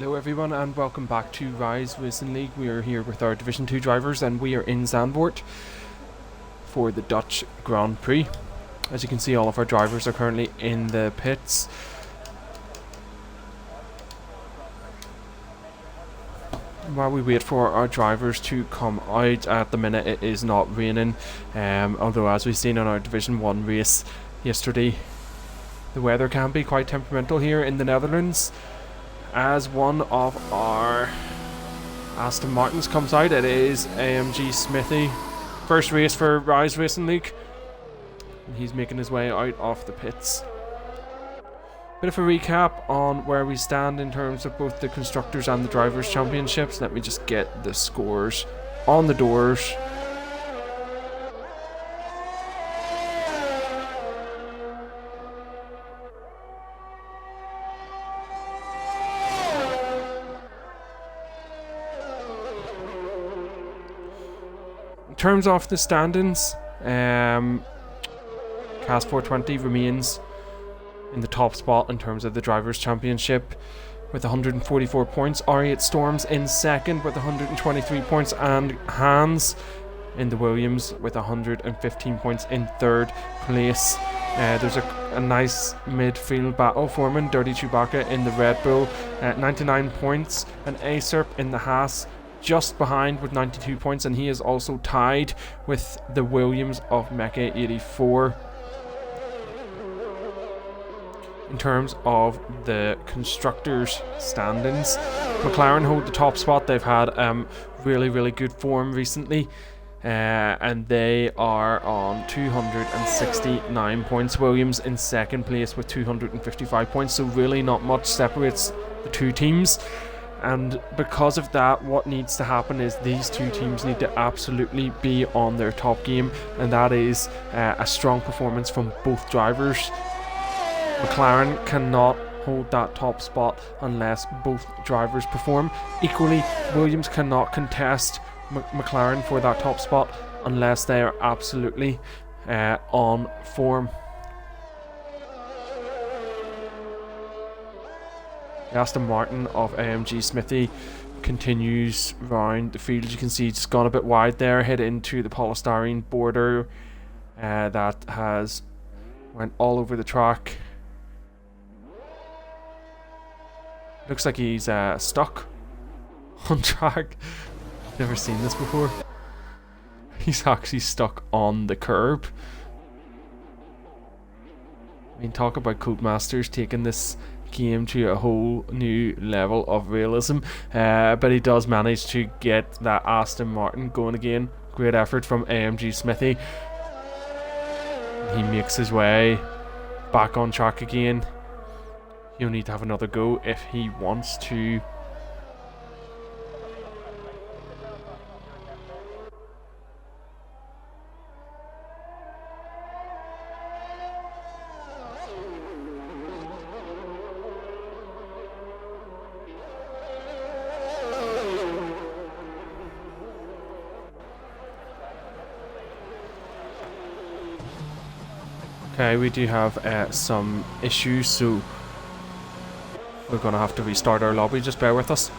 Hello everyone and welcome back to RIZE Division League. We are here with our Division 2 drivers and we are in Zandvoort for the Dutch Grand Prix. As you can see, all of our drivers are currently in the pits. While we wait for our drivers to come out, at the minute it is not raining, although as we've seen on our Division 1 race yesterday, the weather can be quite temperamental here in the Netherlands. As one of our Aston Martins comes out, it is AMG Smithy. First race for RIZE Racing League. And he's making his way out of the pits. Bit of a recap on where we stand in terms of both the Constructors and the Drivers' Championships. Let me just get the scores on the doors. In terms of the standings, Cast 420 remains in the top spot in terms of the Drivers' Championship with 144 points. R8 Storms in second with 123 points, and Hans in the Williams with 115 points in third place. There's a nice midfield battle forming. Dirty Chewbacca in the Red Bull at 99 points, and Acerp in the Haas just behind with 92 points, and he is also tied with the Williams of Mecha 84. In terms of the Constructors' standings, McLaren hold the top spot. They've had really good form recently, and they are on 269 points. Williams in second place with 255 points, so really not much separates the two teams. And because of that, what needs to happen is these two teams need to absolutely be on their top game, and that is a strong performance from both drivers. McLaren cannot hold that top spot unless both drivers perform. Equally, Williams cannot contest McLaren for that top spot unless they are absolutely on form. The Aston Martin of AMG Smithy continues round the field. As you can see, it's gone a bit wide there, hit into the polystyrene border that has went all over the track. Looks like he's stuck on track. Never seen this before. He's actually stuck on the curb. I mean, talk about Codemasters taking this game to a whole new level of realism. But he does manage to get that Aston Martin going again. Great effort from AMG Smithy. He makes his way back on track again. He'll need to have another go if he wants to Okay, we do have some issues, so we're going to have to restart our lobby. Just bear with us.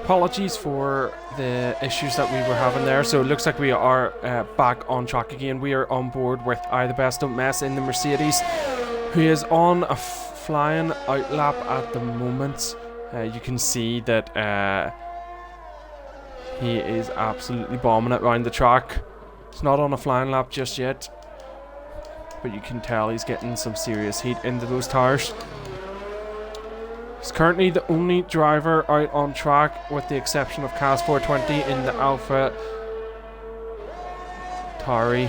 Apologies for the issues that we were having there. So it looks like we are back on track again. We are on board with I the Best Don't Mess in the Mercedes, who is on a flying out lap at the moment. You can see that he is absolutely bombing it around the track. It's not on a flying lap just yet, but you can tell he's getting some serious heat into those tires. He's currently the only driver out on track, with the exception of Cas 420 in the Alpha Tauri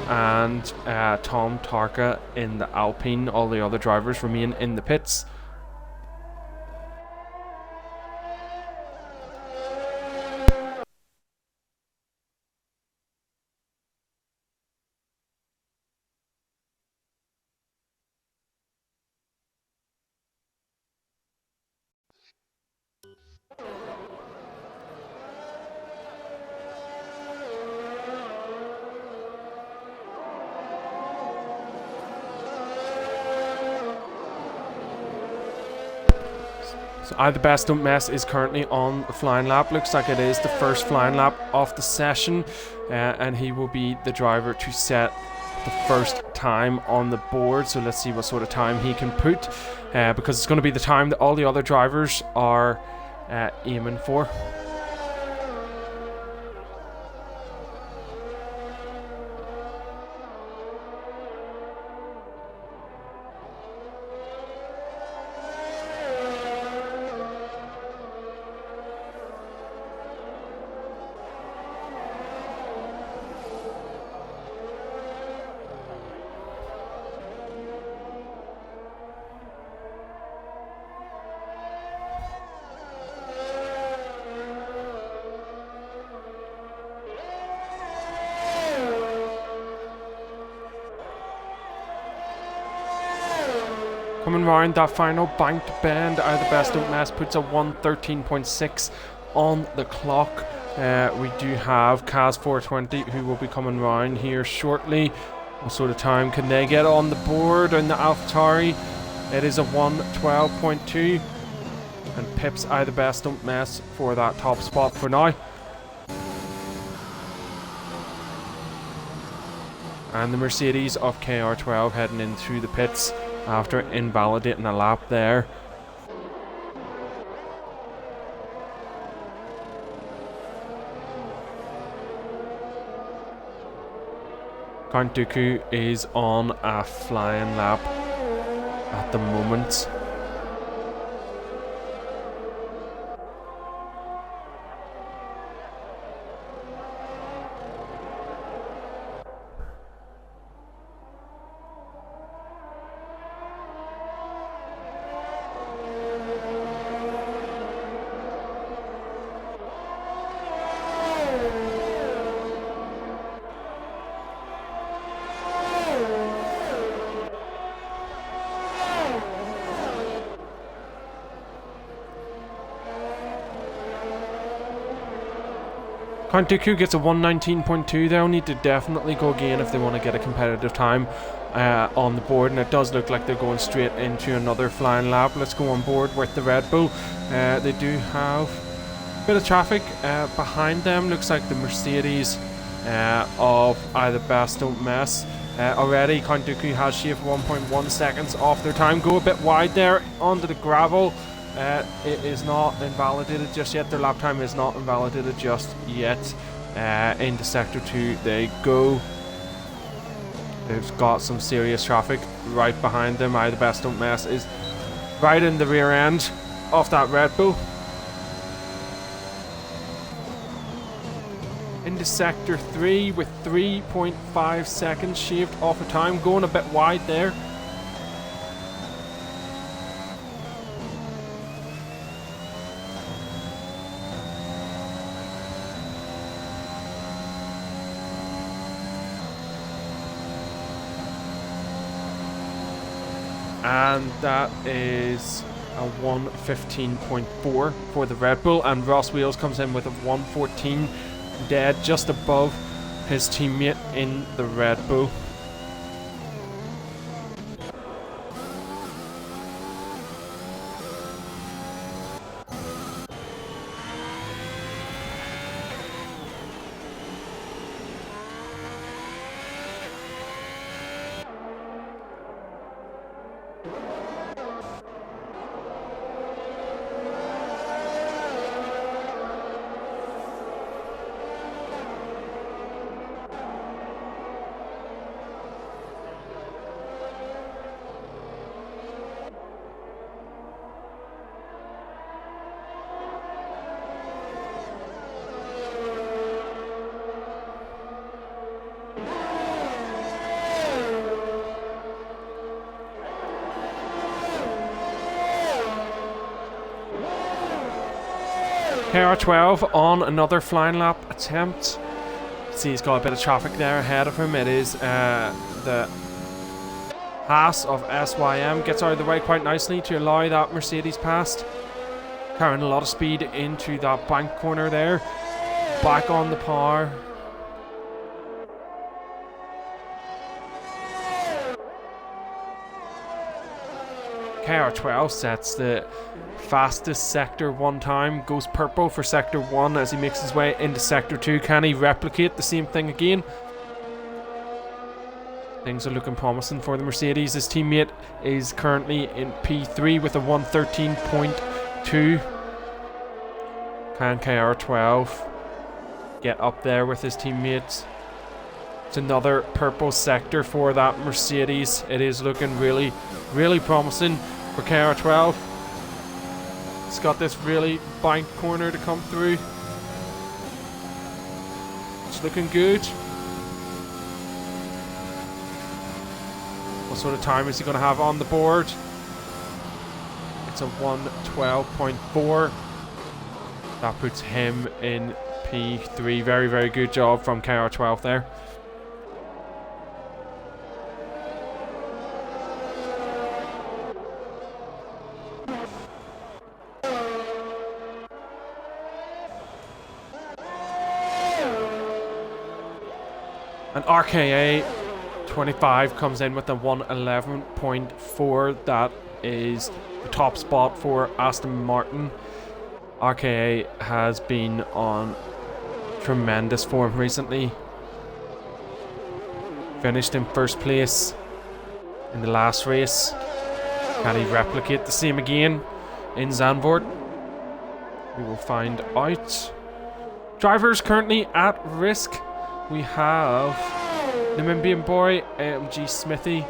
and Tom Tarka in the Alpine. All the other drivers remain in the pits. So I the Best Don't Mess is currently on the flying lap. Looks like it is the first flying lap of the session, and he will be the driver to set the first time on the board. So let's see what sort of time he can put, because it's going to be the time that all the other drivers are aiming for. Coming round that final banked bend, I the Best Don't Mess puts a 1:13.6 on the clock. We do have Cas 420 who will be coming round here shortly. What sort of time can they get on the board in the AlphaTauri? It is a 1:12.2, and pips I the Best Don't Mess for that top spot for now. And the Mercedes of KR12 heading in through the pits after invalidating a lap there. Count Dooku is on a flying lap at the moment. Count Dooku gets a 1:19.2. They'll need to definitely go again if they want to get a competitive time on the board, and it does look like they're going straight into another flying lap. Let's go on board with the Red Bull. They do have a bit of traffic behind them. Looks like the Mercedes of I the Best Don't Mess. Already Count Dooku has shaved 1.1 seconds off their time. Go a bit wide there onto the gravel. It is not invalidated just yet. Their lap time is not invalidated just yet. Into Sector 2 they go. They've got some serious traffic right behind them. I the Best Don't Mess is right in the rear end of that Red Bull. Into Sector 3 with 3.5 seconds shaved off of time. Going a bit wide there. And that is a 1:15.4 for the Red Bull, and Ross Wheels comes in with a 1:14 dead, just above his teammate in the Red Bull. KR12 on another flying lap attempt. See, he's got a bit of traffic there ahead of him. It is the Haas of SYM. Gets out of the way quite nicely to allow that Mercedes past. Carrying a lot of speed into that bank corner there. Back on the power. KR12 sets the fastest sector one time, goes purple for sector 1 as he makes his way into sector 2. Can he replicate the same thing again? Things are looking promising for the Mercedes. His teammate is currently in P3 with a 113.2. Can KR12 get up there with his teammates? It's another purple sector for that Mercedes. It is looking really, really promising for KR12. It's got this really bank corner to come through. It's looking good. What sort of time is he going to have on the board? It's a 112.4. That puts him in P3. Very, very good job from KR12 there. And RKA 25 comes in with a 111.4. That is the top spot for Aston Martin. RKA has been on tremendous form recently. Finished in first place in the last race. Can he replicate the same again in Zandvoort? We will find out. Drivers currently at risk. We have Namibian Boy, AMG Smithy,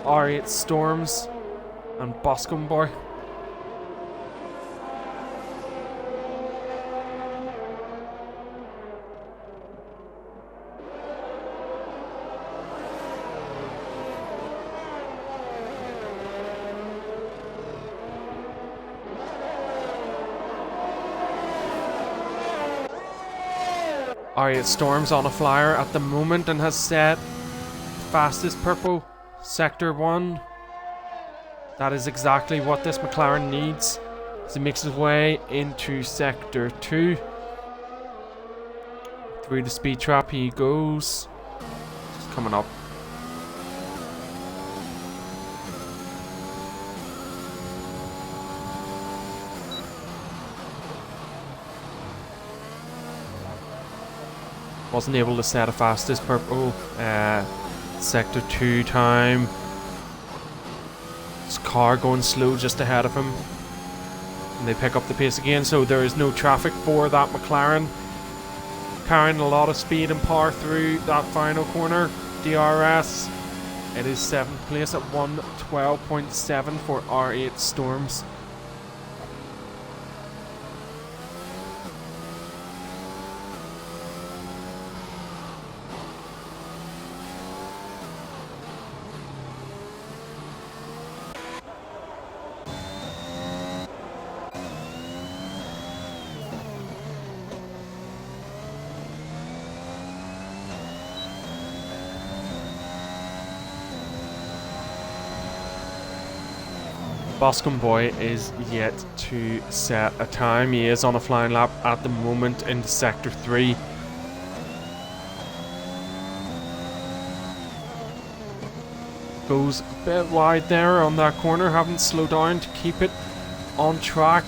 R8 Storms, and Boscombe Boy. R8 Storms on a flyer at the moment and has set fastest purple sector 1. That is exactly what this McLaren needs as he makes his way into sector 2. Through the speed trap he goes. Just coming up. Wasn't able to set a fastest purple sector 2 time. His car going slow just ahead of him. And they pick up the pace again, so there is no traffic for that McLaren. Carrying a lot of speed and power through that final corner. DRS. It is 7th place at 112.7 for R8 Storms. Boscombe Boy is yet to set a time. He is on a flying lap at the moment into sector 3. Goes a bit wide there on that corner, having to slow down to keep it on track.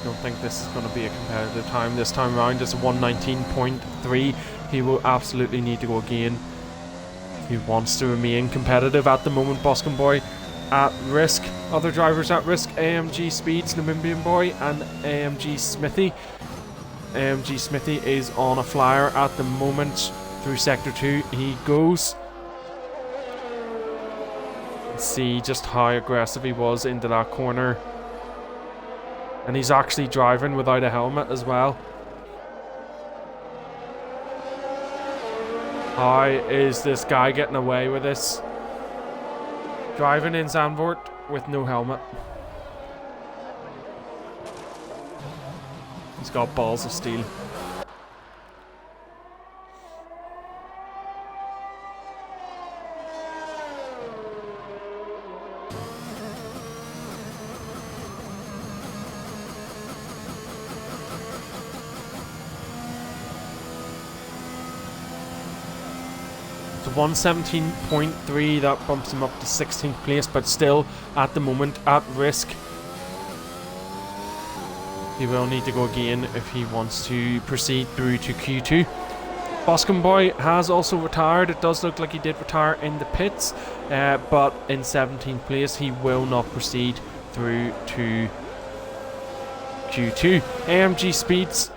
Don't think this is going to be a competitive time this time around. It's a 119.3. He will absolutely need to go again He wants to remain competitive at the moment. Boscombe Boy at risk. Other drivers at risk. AMG Speeds, Namimbian Boy, and AMG Smithy. AMG Smithy is on a flyer at the moment. Through Sector 2 he goes. Let's see just how aggressive he was into that corner. And he's actually driving without a helmet as well. How is this guy getting away with this? Driving in Zandvoort with no helmet. He's got balls of steel. So 117.3, that bumps him up to 16th place, but still at the moment at risk. He will need to go again if he wants to proceed through to Q2. Boscombe Boy has also retired. It does look like he did retire in the pits, but in 17th place he will not proceed through to Q2. AMG Speeds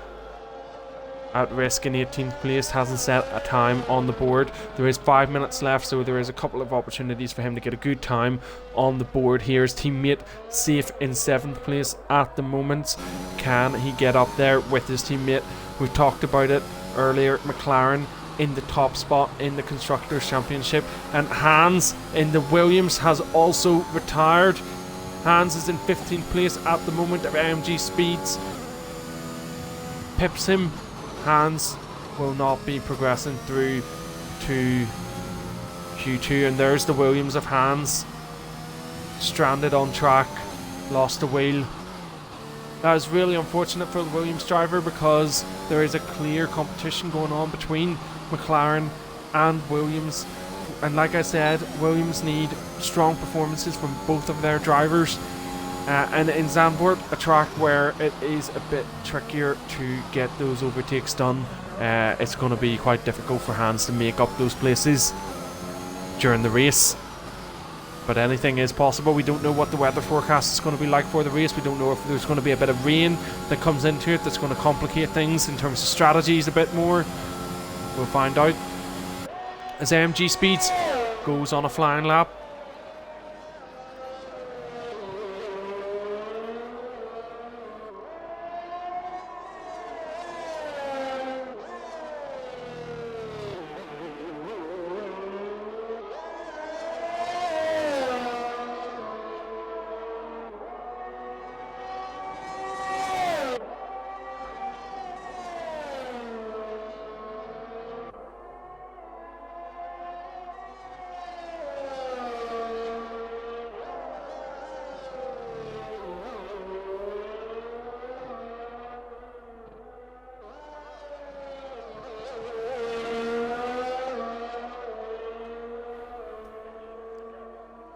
at risk in 18th place, hasn't set a time on the board. There is 5 minutes left, so there is a couple of opportunities for him to get a good time on the board here. His teammate safe in 7th place at the moment. Can he get up there with his teammate? We talked about it earlier. McLaren in the top spot in the Constructors' Championship, and Hans in the Williams has also retired. Hans is in 15th place at the moment. Of AMG Speeds pips him. Hans will not be progressing through to Q2, and there's the Williams of Hans, stranded on track, lost a wheel. That is really unfortunate for the Williams driver, because there is a clear competition going on between McLaren and Williams, and like I said, Williams need strong performances from both of their drivers. And in Zandvoort, a track where it is a bit trickier to get those overtakes done, it's going to be quite difficult for Hans to make up those places during the race. But anything is possible. We don't know what the weather forecast is going to be like for the race. We don't know if there's going to be a bit of rain that comes into it that's going to complicate things in terms of strategies a bit more. We'll find out. As AMG Speeds goes on a flying lap.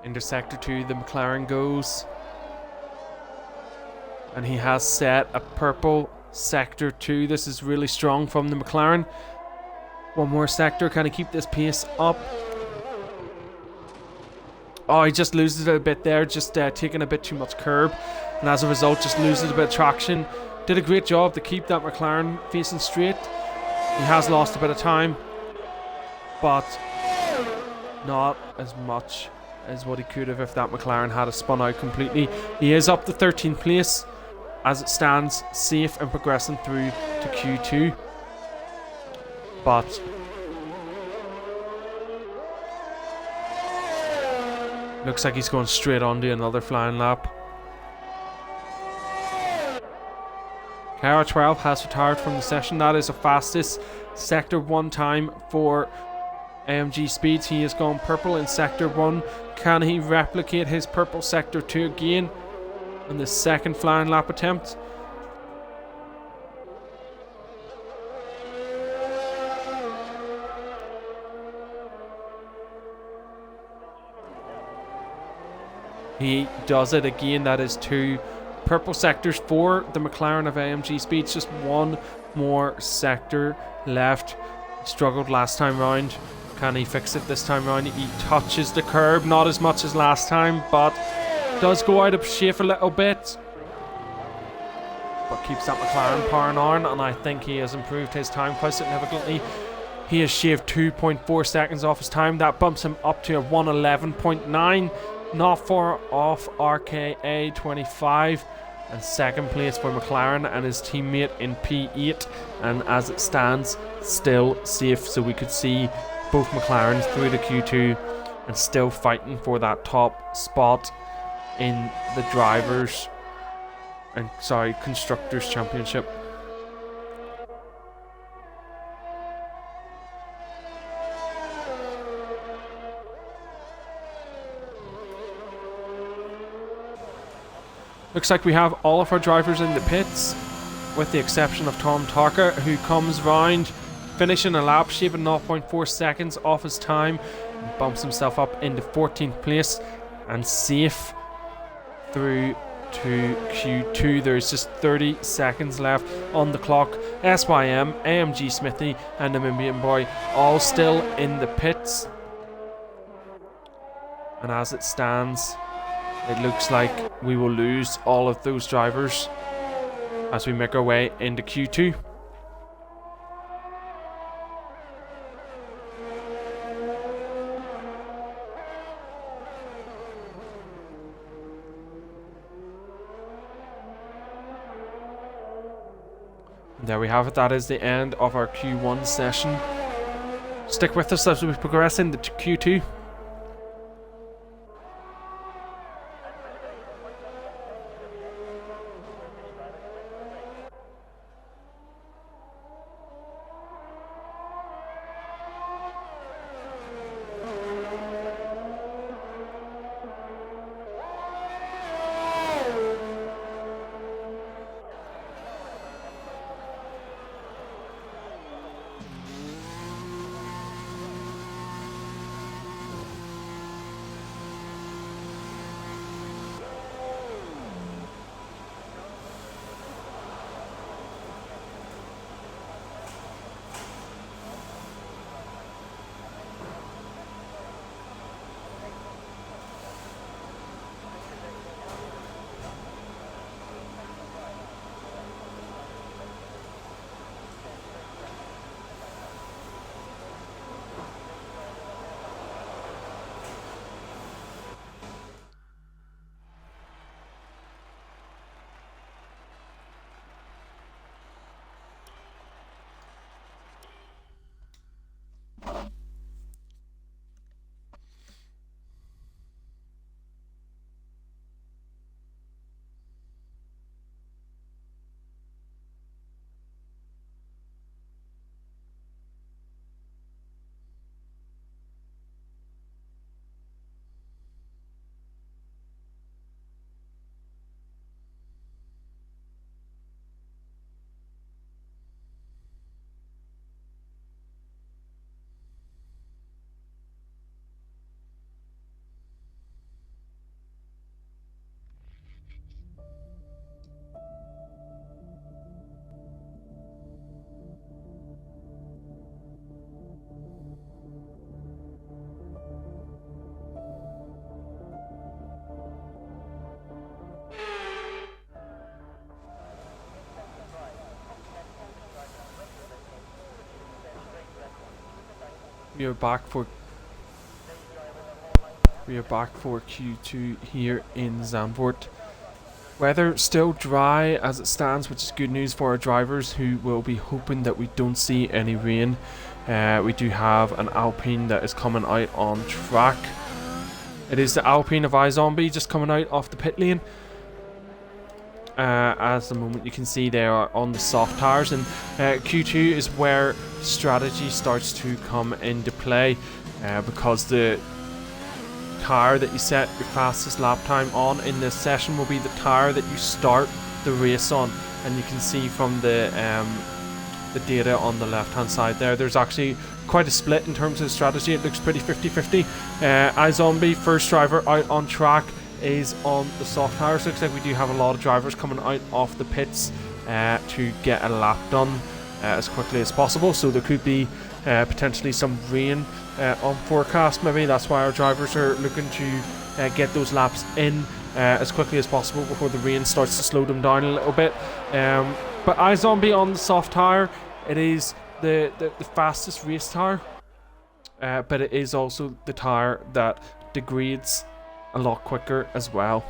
Into Sector 2 the McLaren goes, and he has set a purple Sector 2. This is really strong from the McLaren. One more sector. Can he keep this pace up? Oh, he just loses it a bit there, just taking a bit too much curb, and as a result just loses a bit of traction. Did a great job to keep that McLaren facing straight. He has lost a bit of time, but not as much as what he could have if that McLaren had spun out completely. He is up to 13th place as it stands, safe and progressing through to Q2. But looks like he's going straight on to another flying lap. Car 12 has retired from the session. That is the fastest Sector 1 time for AMG Speeds. He has gone purple in Sector 1. Can he replicate his purple Sector 2 again in the second flying lap attempt? He does it again. That is 2 purple sectors for the McLaren of AMG Speeds. Just one more sector left. Struggled last time round. Can he fix it this time round? He touches the curb, not as much as last time, but does go out of shape a little bit. But keeps that McLaren powering on, and I think he has improved his time quite significantly. He has shaved 2.4 seconds off his time. That bumps him up to a 1:11.9. Not far off RKA 25. And second place for McLaren and his teammate in P8. And as it stands, still safe. So we could see both McLarens through the Q2 and still fighting for that top spot in the Constructors Championship. Looks like we have all of our drivers in the pits, with the exception of Tom Tarker, who comes round, finishing a lap, shaving 0.4 seconds off his time, and bumps himself up into 14th place and safe through to Q2. There's just 30 seconds left on the clock. SYM, AMG Smithy, and Namibian Boy all still in the pits. And as it stands, it looks like we will lose all of those drivers as we make our way into Q2. There we have it. That is the end of our Q1 session. Stick with us as we progress into Q2. We are back for Q2 here in Zandvoort. Weather still dry as it stands, which is good news for our drivers, who will be hoping that we don't see any rain. We do have an Alpine that is coming out on track. It is the Alpine of iZombie just coming out off the pit lane. As the moment you can see they are on the soft tires, and Q2 is where strategy starts to come into play, because the tire that you set your fastest lap time on in this session will be the tire that you start the race on. And you can see from the data on the left hand side there's actually quite a split in terms of strategy. It looks pretty 50-50. iZombie, first driver out on track, is on the soft tires. Looks like we do have a lot of drivers coming out off the pits to get a lap done as quickly as possible, so there could be potentially some rain on forecast. Maybe that's why our drivers are looking to get those laps in as quickly as possible before the rain starts to slow them down a little bit. But iZombie on the soft tyre, it is the fastest race tyre, but it is also the tyre that degrades a lot quicker as well.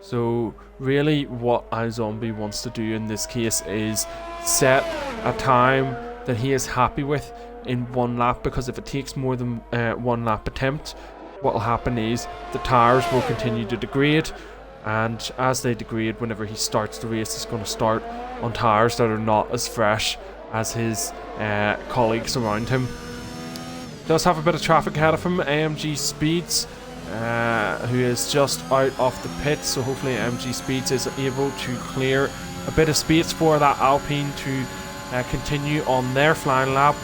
So really what iZombie wants to do in this case is set a time that he is happy with in one lap, because if it takes more than one lap attempt, what will happen is the tyres will continue to degrade, and as they degrade, whenever he starts the race, he's going to start on tyres that are not as fresh as his colleagues around him. Does have a bit of traffic ahead of him, AMG Speeds, who is just out of the pit, so hopefully AMG Speeds is able to clear a bit of space for that Alpine to continue on their flying lap,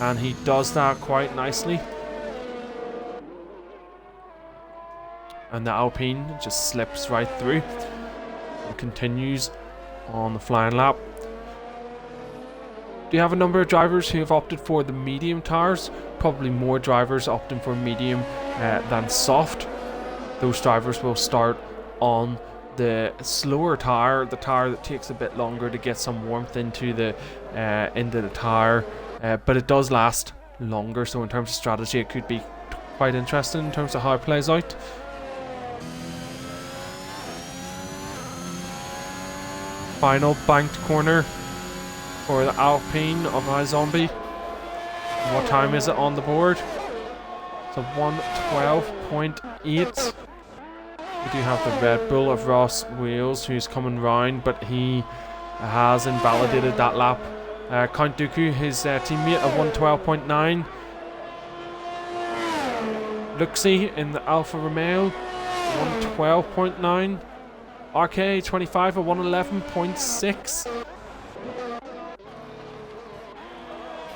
and he does that quite nicely. And the Alpine just slips right through and continues on the flying lap. Do you have a number of drivers who have opted for the medium tyres? Probably more drivers opting for medium than soft. Those drivers will start on the slower tyre, the tyre that takes a bit longer to get some warmth into the tyre, but it does last longer, so in terms of strategy it could be quite interesting in terms of how it plays out. Final banked corner for the Alpine of iZombie. What time is it on the board? So 1:12.8. We do have the Red Bull of Ross Wales who's coming round, but he has invalidated that lap. Count Dooku, his teammate, at 1:12.9. Luxie in the Alfa Romeo, 1:12.9. RK25 at 1:11.6.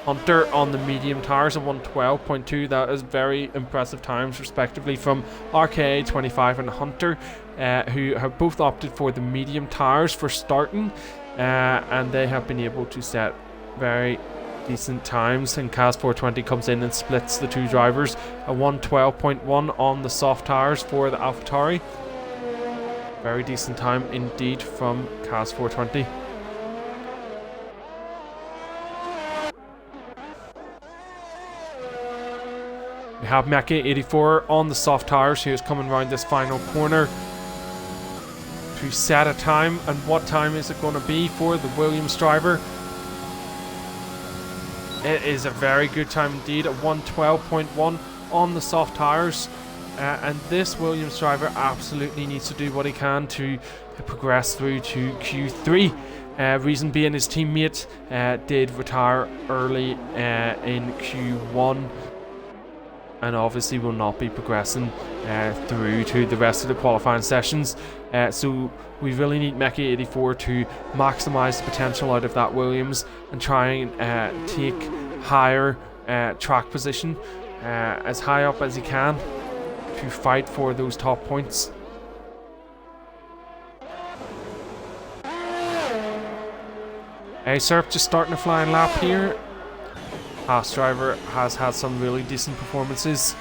Hunter on the medium tyres at 1:12.2. That is very impressive times respectively from RK25 and Hunter, who have both opted for the medium tyres for starting, and they have been able to set very decent times. And Kaz420 comes in and splits the two drivers at 1:12.1 on the soft tyres for the AlphaTauri. Very decent time indeed from Kaz420. We have Mecha84 on the soft tyres, who is coming around this final corner to set a time. And what time is it going to be for the Williams driver? It is a very good time indeed at 1:12.1 on the soft tyres. And this Williams driver absolutely needs to do what he can to progress through to Q3. Reason being, his teammate did retire early in Q1, and obviously will not be progressing through to the rest of the qualifying sessions. So we really need Mecha84 to maximise the potential out of that Williams and try and take higher track position, as high up as he can, to fight for those top points. Serp just starting a flying lap here. Haas driver has had some really decent performances.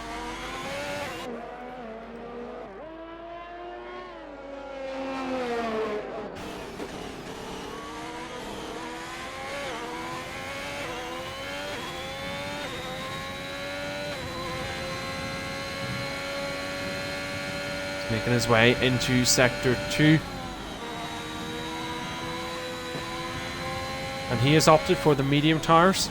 Making his way into Sector 2. And he has opted for the medium tyres.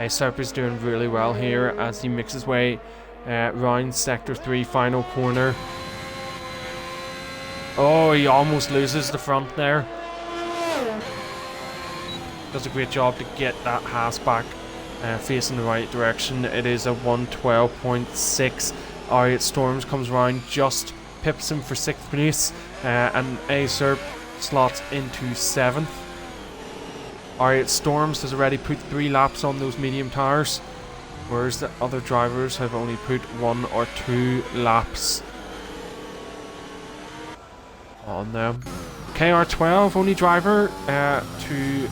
Serp is doing really well here as he makes his way round Sector 3 final corner. Oh, he almost loses the front there. Does a great job to get that Haas back facing the right direction. It is a 112.6. R8 Storms comes around, just pips him for 6th place, and Acer slots into 7th. R8 Storms has already put 3 laps on those medium tires, whereas the other drivers have only put 1 or 2 laps on them. KR12, only driver to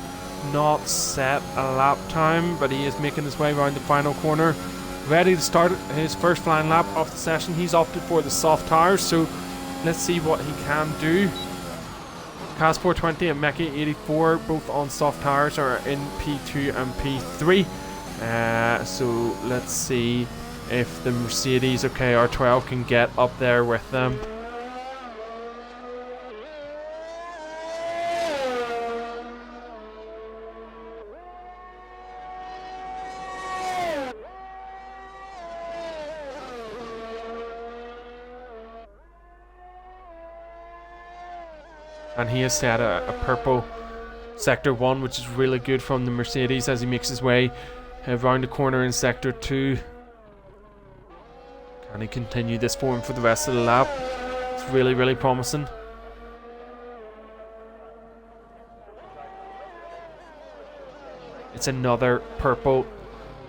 not set a lap time, but he is making his way around the final corner, ready to start his first flying lap of the session. He's opted for the soft tires, so let's see what he can do. Cas420 and Meki 84, both on soft tires, are in P2 and P3. So let's see if the Mercedes or KR12 can get up there with them. And he has set a purple Sector 1, which is really good from the Mercedes as he makes his way around the corner in Sector 2. Can he continue this form for the rest of the lap? It's really, really promising. It's another purple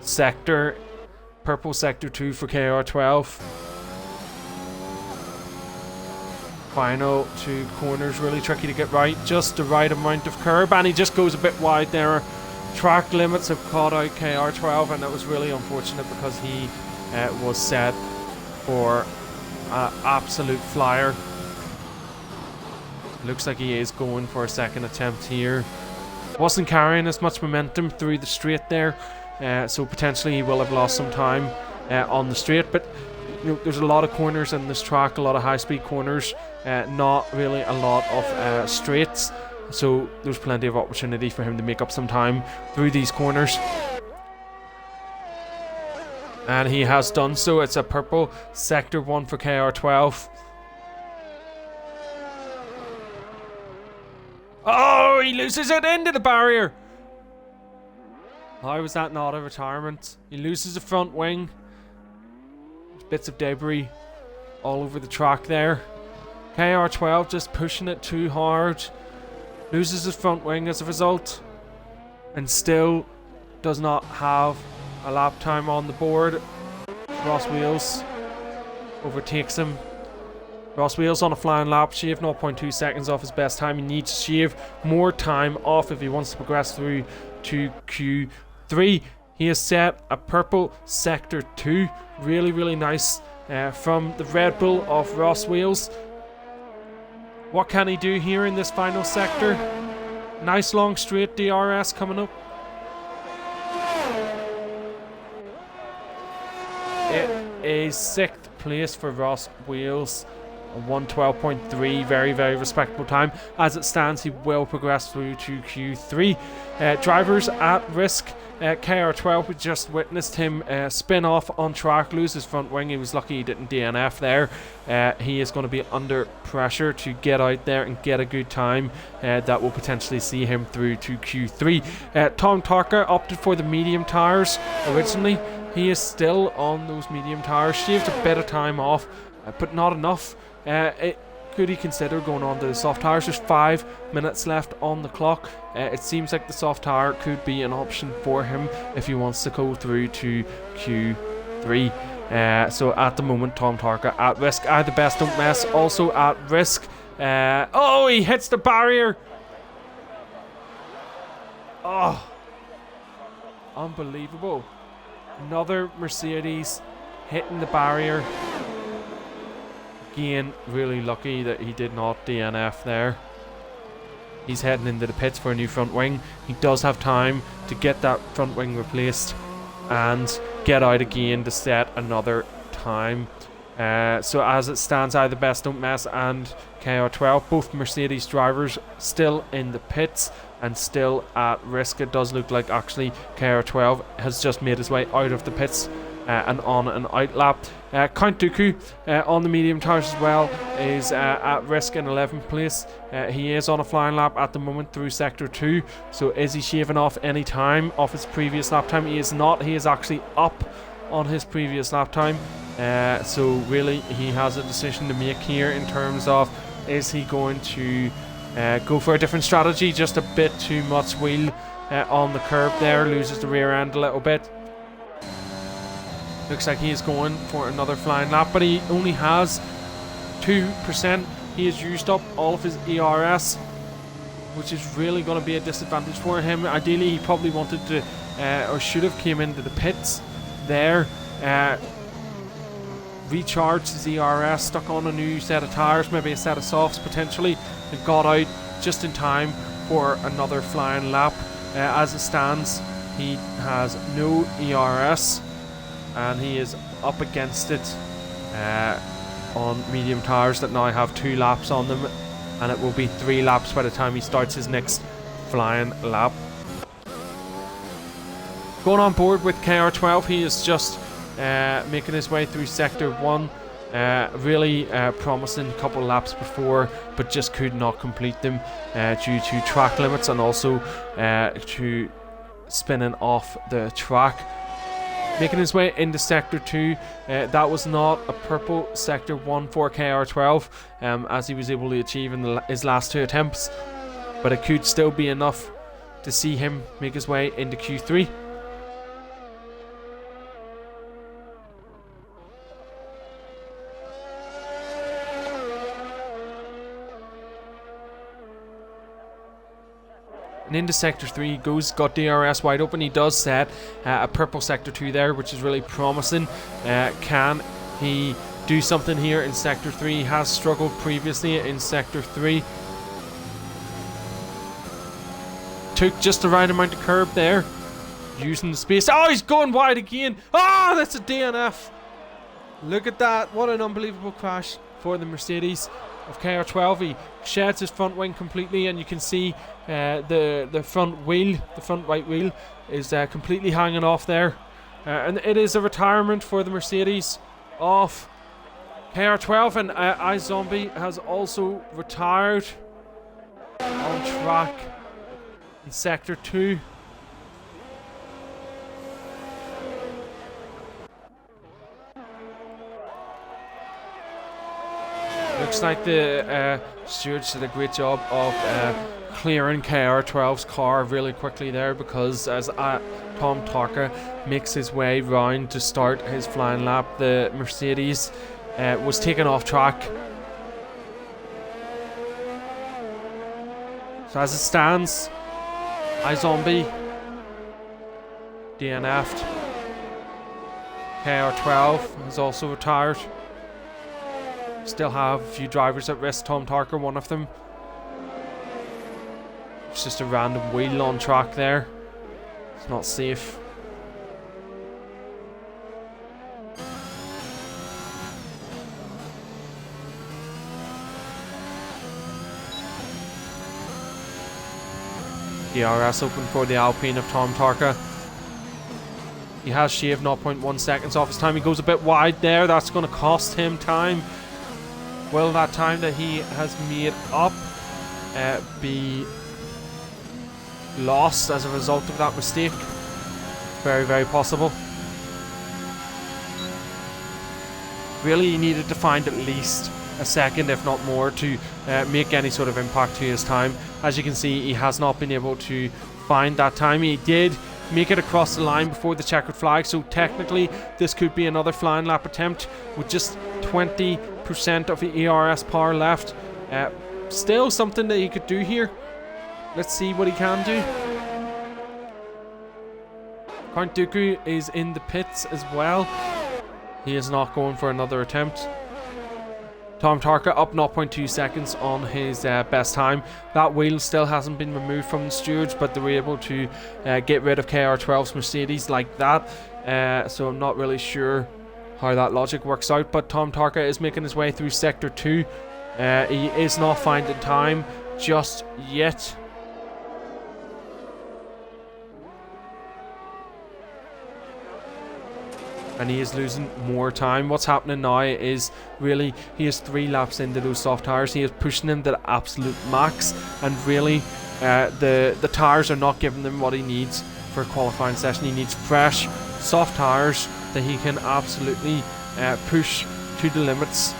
sector. Purple Sector 2 for KR12. Final 2 corners, really tricky to get right. Just the right amount of curb, and he just goes a bit wide there. Track limits have caught out KR12, and that was really unfortunate because he was set for an absolute flyer. Looks like he is going for a second attempt here. Wasn't carrying as much momentum through the straight there, so potentially he will have lost some time on the straight, but you know, there's a lot of corners in this track, a lot of high-speed corners, not really a lot of straights, so there's plenty of opportunity for him to make up some time through these corners. And he has done so. It's a purple Sector 1 for KR12. Oh, he loses it into the barrier. How was that not a retirement? He loses the front wing. Bits of debris all over the track there. KR12 just pushing it too hard. Loses his front wing as a result. And still does not have a lap time on the board. Ross Wheels overtakes him. Ross Wheels on a flying lap, shave 0.2 seconds off his best time. He needs to shave more time off if he wants to progress through to Q3. He has set a purple Sector 2. Really, really nice from the Red Bull of Ross Wheels. What can he do here in this final sector? Nice long straight DRS coming up. It is 6th place for Ross Wheels. A 112.3, very, very respectable time. As it stands, he will progress through to Q3. Drivers at risk. KR12, we just witnessed him spin off on track, lose his front wing. He was lucky he didn't DNF there. He is going to be under pressure to get out there and get a good time that will potentially see him through to Q3. Tom Tarka opted for the medium tires originally. He is still on those medium tires. Shaved a bit of time off, but not enough. Could he consider going on to the soft tires? There's 5 minutes left on the clock. It seems like the soft tire could be an option for him if he wants to go through to Q3. So at the moment, Tom Tarka at risk. The best don't mess also at risk. Oh, he hits the barrier. Oh, unbelievable. Another Mercedes hitting the barrier. Again, really lucky that he did not DNF there. He's heading into the pits for a new front wing. He does have time to get that front wing replaced and get out again to set another time. So as it stands, the best don't mess and KR12, both Mercedes drivers still in the pits and still at risk. It does look like actually KR12 has just made his way out of the pits an on and out lap. Count Dooku on the medium tires as well is at risk in 11th place. He is on a flying lap at the moment through sector 2, so is he shaving off any time off his previous lap time? He is not. He is actually up on his previous lap time, so really he has a decision to make here in terms of, is he going to go for a different strategy? Just a bit too much wheel on the curb there, loses the rear end a little bit. Looks like he is going for another flying lap, but he only has 2%. He has used up all of his ERS, which is really going to be a disadvantage for him. Ideally, he probably wanted to, or should have came into the pits there, recharged his ERS, stuck on a new set of tyres, maybe a set of softs potentially, and got out just in time for another flying lap. As it stands, he has no ERS, and he is up against it on medium tyres that now have 2 laps on them, and it will be 3 laps by the time he starts his next flying lap. Going on board with KR12, he is just making his way through sector 1. Really promising couple laps before, but just could not complete them due to track limits and also to spinning off the track. Making his way into sector 2, that was not a purple sector 1 for KR12, as he was able to achieve in his last 2 attempts, but it could still be enough to see him make his way into Q3. And into sector 3 he goes, got DRS wide open. He does set a purple sector 2 there, which is really promising. Can he do something here in sector 3? He has struggled previously in sector 3. Took just the right amount of curb there, using the space. Oh, he's going wide again. Oh, that's a DNF. Look at that. What an unbelievable crash for the Mercedes of KR12. He sheds his front wing completely, and you can see the front wheel, the front right wheel, is completely hanging off there, and it is a retirement for the Mercedes of KR12. And iZombie has also retired on track in sector 2. Looks like the stewards did a great job of clearing KR12's car really quickly there, because as Tom Tarka makes his way round to start his flying lap, the Mercedes was taken off track. So as it stands, iZombie DNF'd. KR12 has also retired. Still have a few drivers at risk. Tom Tarker, one of them. It's just a random wheel on track there. It's not safe. DRS open for the Alpine of Tom Tarka. He has shaved 0.1 seconds off his time. He goes a bit wide there. That's going to cost him time. Will that time that he has made up be lost as a result of that mistake? Very, very possible. Really, he needed to find at least a second, if not more, to make any sort of impact to his time. As you can see, he has not been able to find that time. He did make it across the line before the checkered flag, so technically this could be another flying lap attempt with just 20% of the ERS power left. Still something that he could do here. Let's see what he can do. Count Dooku is in the pits as well. He is not going for another attempt. Tom Tarka up 0.2 seconds on his best time. That wheel still hasn't been removed from the stewards, but they were able to get rid of KR12's Mercedes like that. So I'm not really sure how that logic works out, but Tom Tarka is making his way through sector 2. He is not finding time just yet. and he is losing more time. What's happening now is really he is 3 laps into those soft tyres. He is pushing them to the absolute max, and really the tyres are not giving him what he needs for a qualifying session. He needs fresh, soft tyres that he can absolutely push to the limits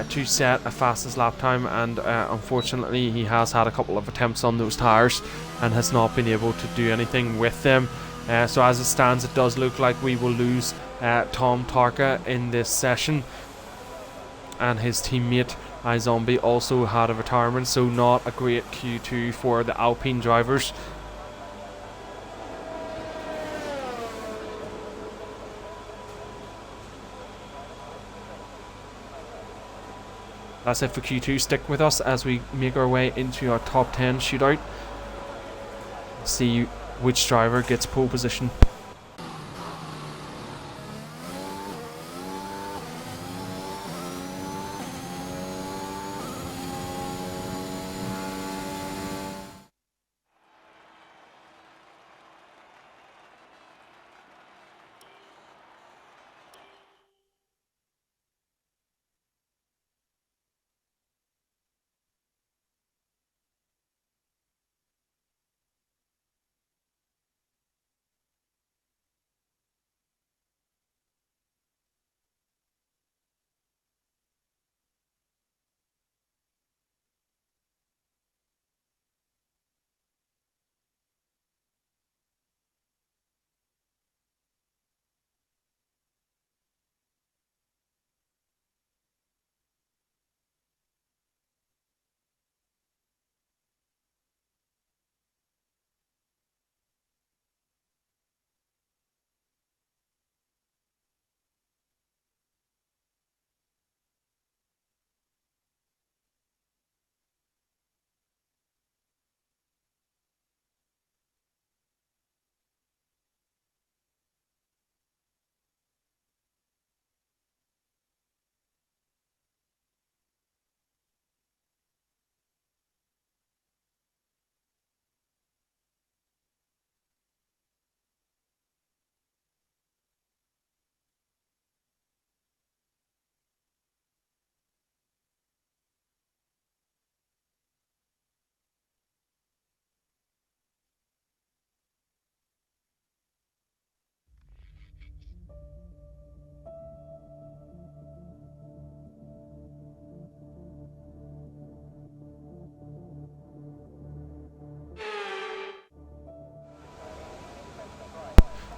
to set a fastest lap time, and unfortunately he has had a couple of attempts on those tyres and has not been able to do anything with them. So as it stands, it does look like we will lose Tom Tarka in this session, and his teammate iZombie also had a retirement, so not a great Q2 for the Alpine drivers. That's it for Q2. Stick with us as we make our way into our top 10 shootout. See which driver gets pole position.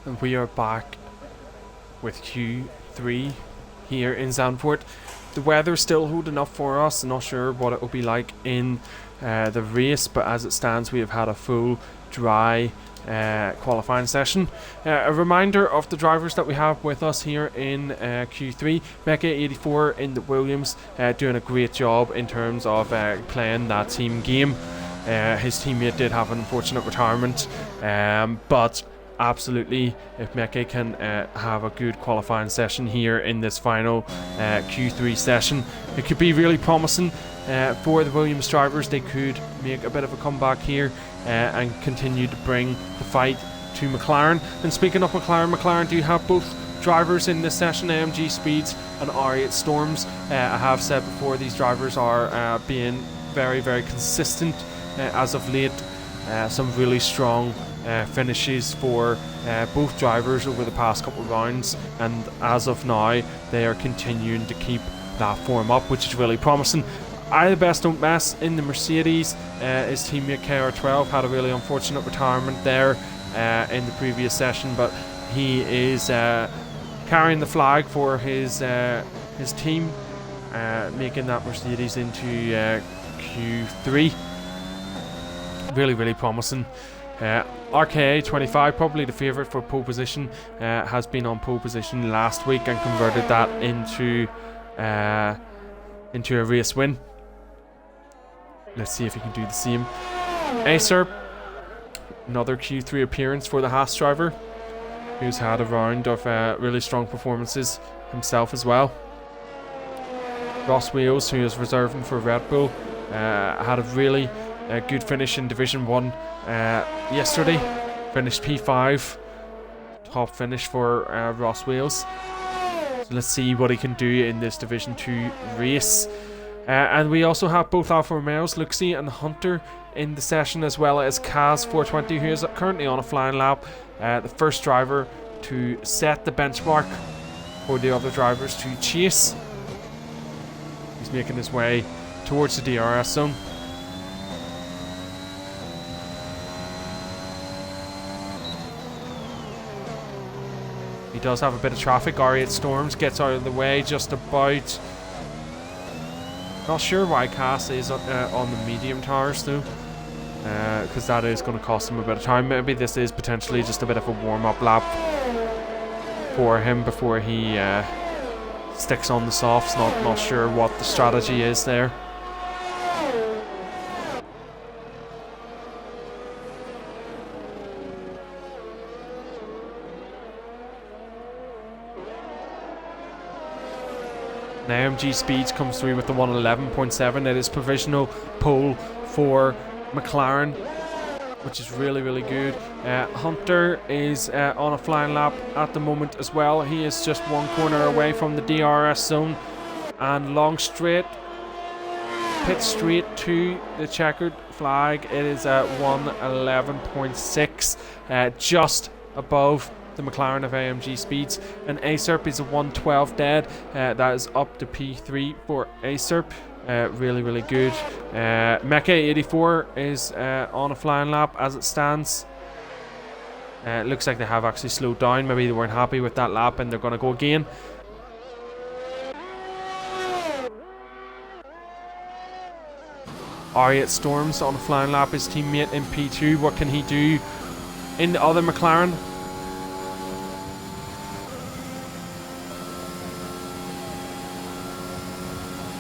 And we are back with Q3 here in Zandvoort. The weather's still holding up for us. I'm not sure what it will be like in the race, but as it stands, we have had a full dry qualifying session. A reminder of the drivers that we have with us here in Q3. Mecha84 in the Williams, doing a great job in terms of playing that team game. His teammate did have an unfortunate retirement, but absolutely, if Mecha can have a good qualifying session here in this final Q3 session, it could be really promising for the Williams drivers. They could make a bit of a comeback here and continue to bring the fight to McLaren. And speaking of McLaren do have both drivers in this session, AMG Speeds and R8 Storms. I have said before, these drivers are being very, very consistent as of late. Some really strong finishes for both drivers over the past couple of rounds, and as of now they are continuing to keep that form up, which is really promising. I the best don't mess in the Mercedes. His teammate KR12 had a really unfortunate retirement there in the previous session, but he is carrying the flag for his team, making that Mercedes into Q3. Really, really promising. RKA 25, probably the favourite for pole position, has been on pole position last week and converted that into a race win. Let's see if he can do the same. Acer, another Q3 appearance for the Haas driver, who's had a round of really strong performances himself as well. Ross Wheels, who is reserving for Red Bull, had a really good finish in Division 1 yesterday. Finished P5 top finish for Ross Wales. So let's see what he can do in this Division 2 race. And we also have both Alfa Romeos, Luxie and Hunter, in the session, as well as Kaz 420, who is currently on a flying lap. The first driver to set the benchmark for the other drivers to chase. He's making his way towards the DRS zone. He does have a bit of traffic. R8 Storms gets out of the way just about. Not sure why Cass is on the medium tires though, because that is going to cost him a bit of time. Maybe this is potentially just a bit of a warm-up lap for him before he sticks on the softs. Not sure what the strategy is there. And AMG Speeds comes through with the 111.7. It is provisional pole for McLaren, which is really, really good. Hunter is on a flying lap at the moment as well. He is just one corner away from the DRS zone. And long straight, pit straight to the checkered flag. It is at 111.6, just above the McLaren of AMG Speeds. And ASERP is a 112 dead. That is up to P3 for ASERP. Really, really good. Mecha 84 is on a flying lap as it stands. It looks like they have actually slowed down. Maybe they weren't happy with that lap and they're going to go again. R8 Storms on a flying lap, his teammate in P2. What can he do in the other McLaren?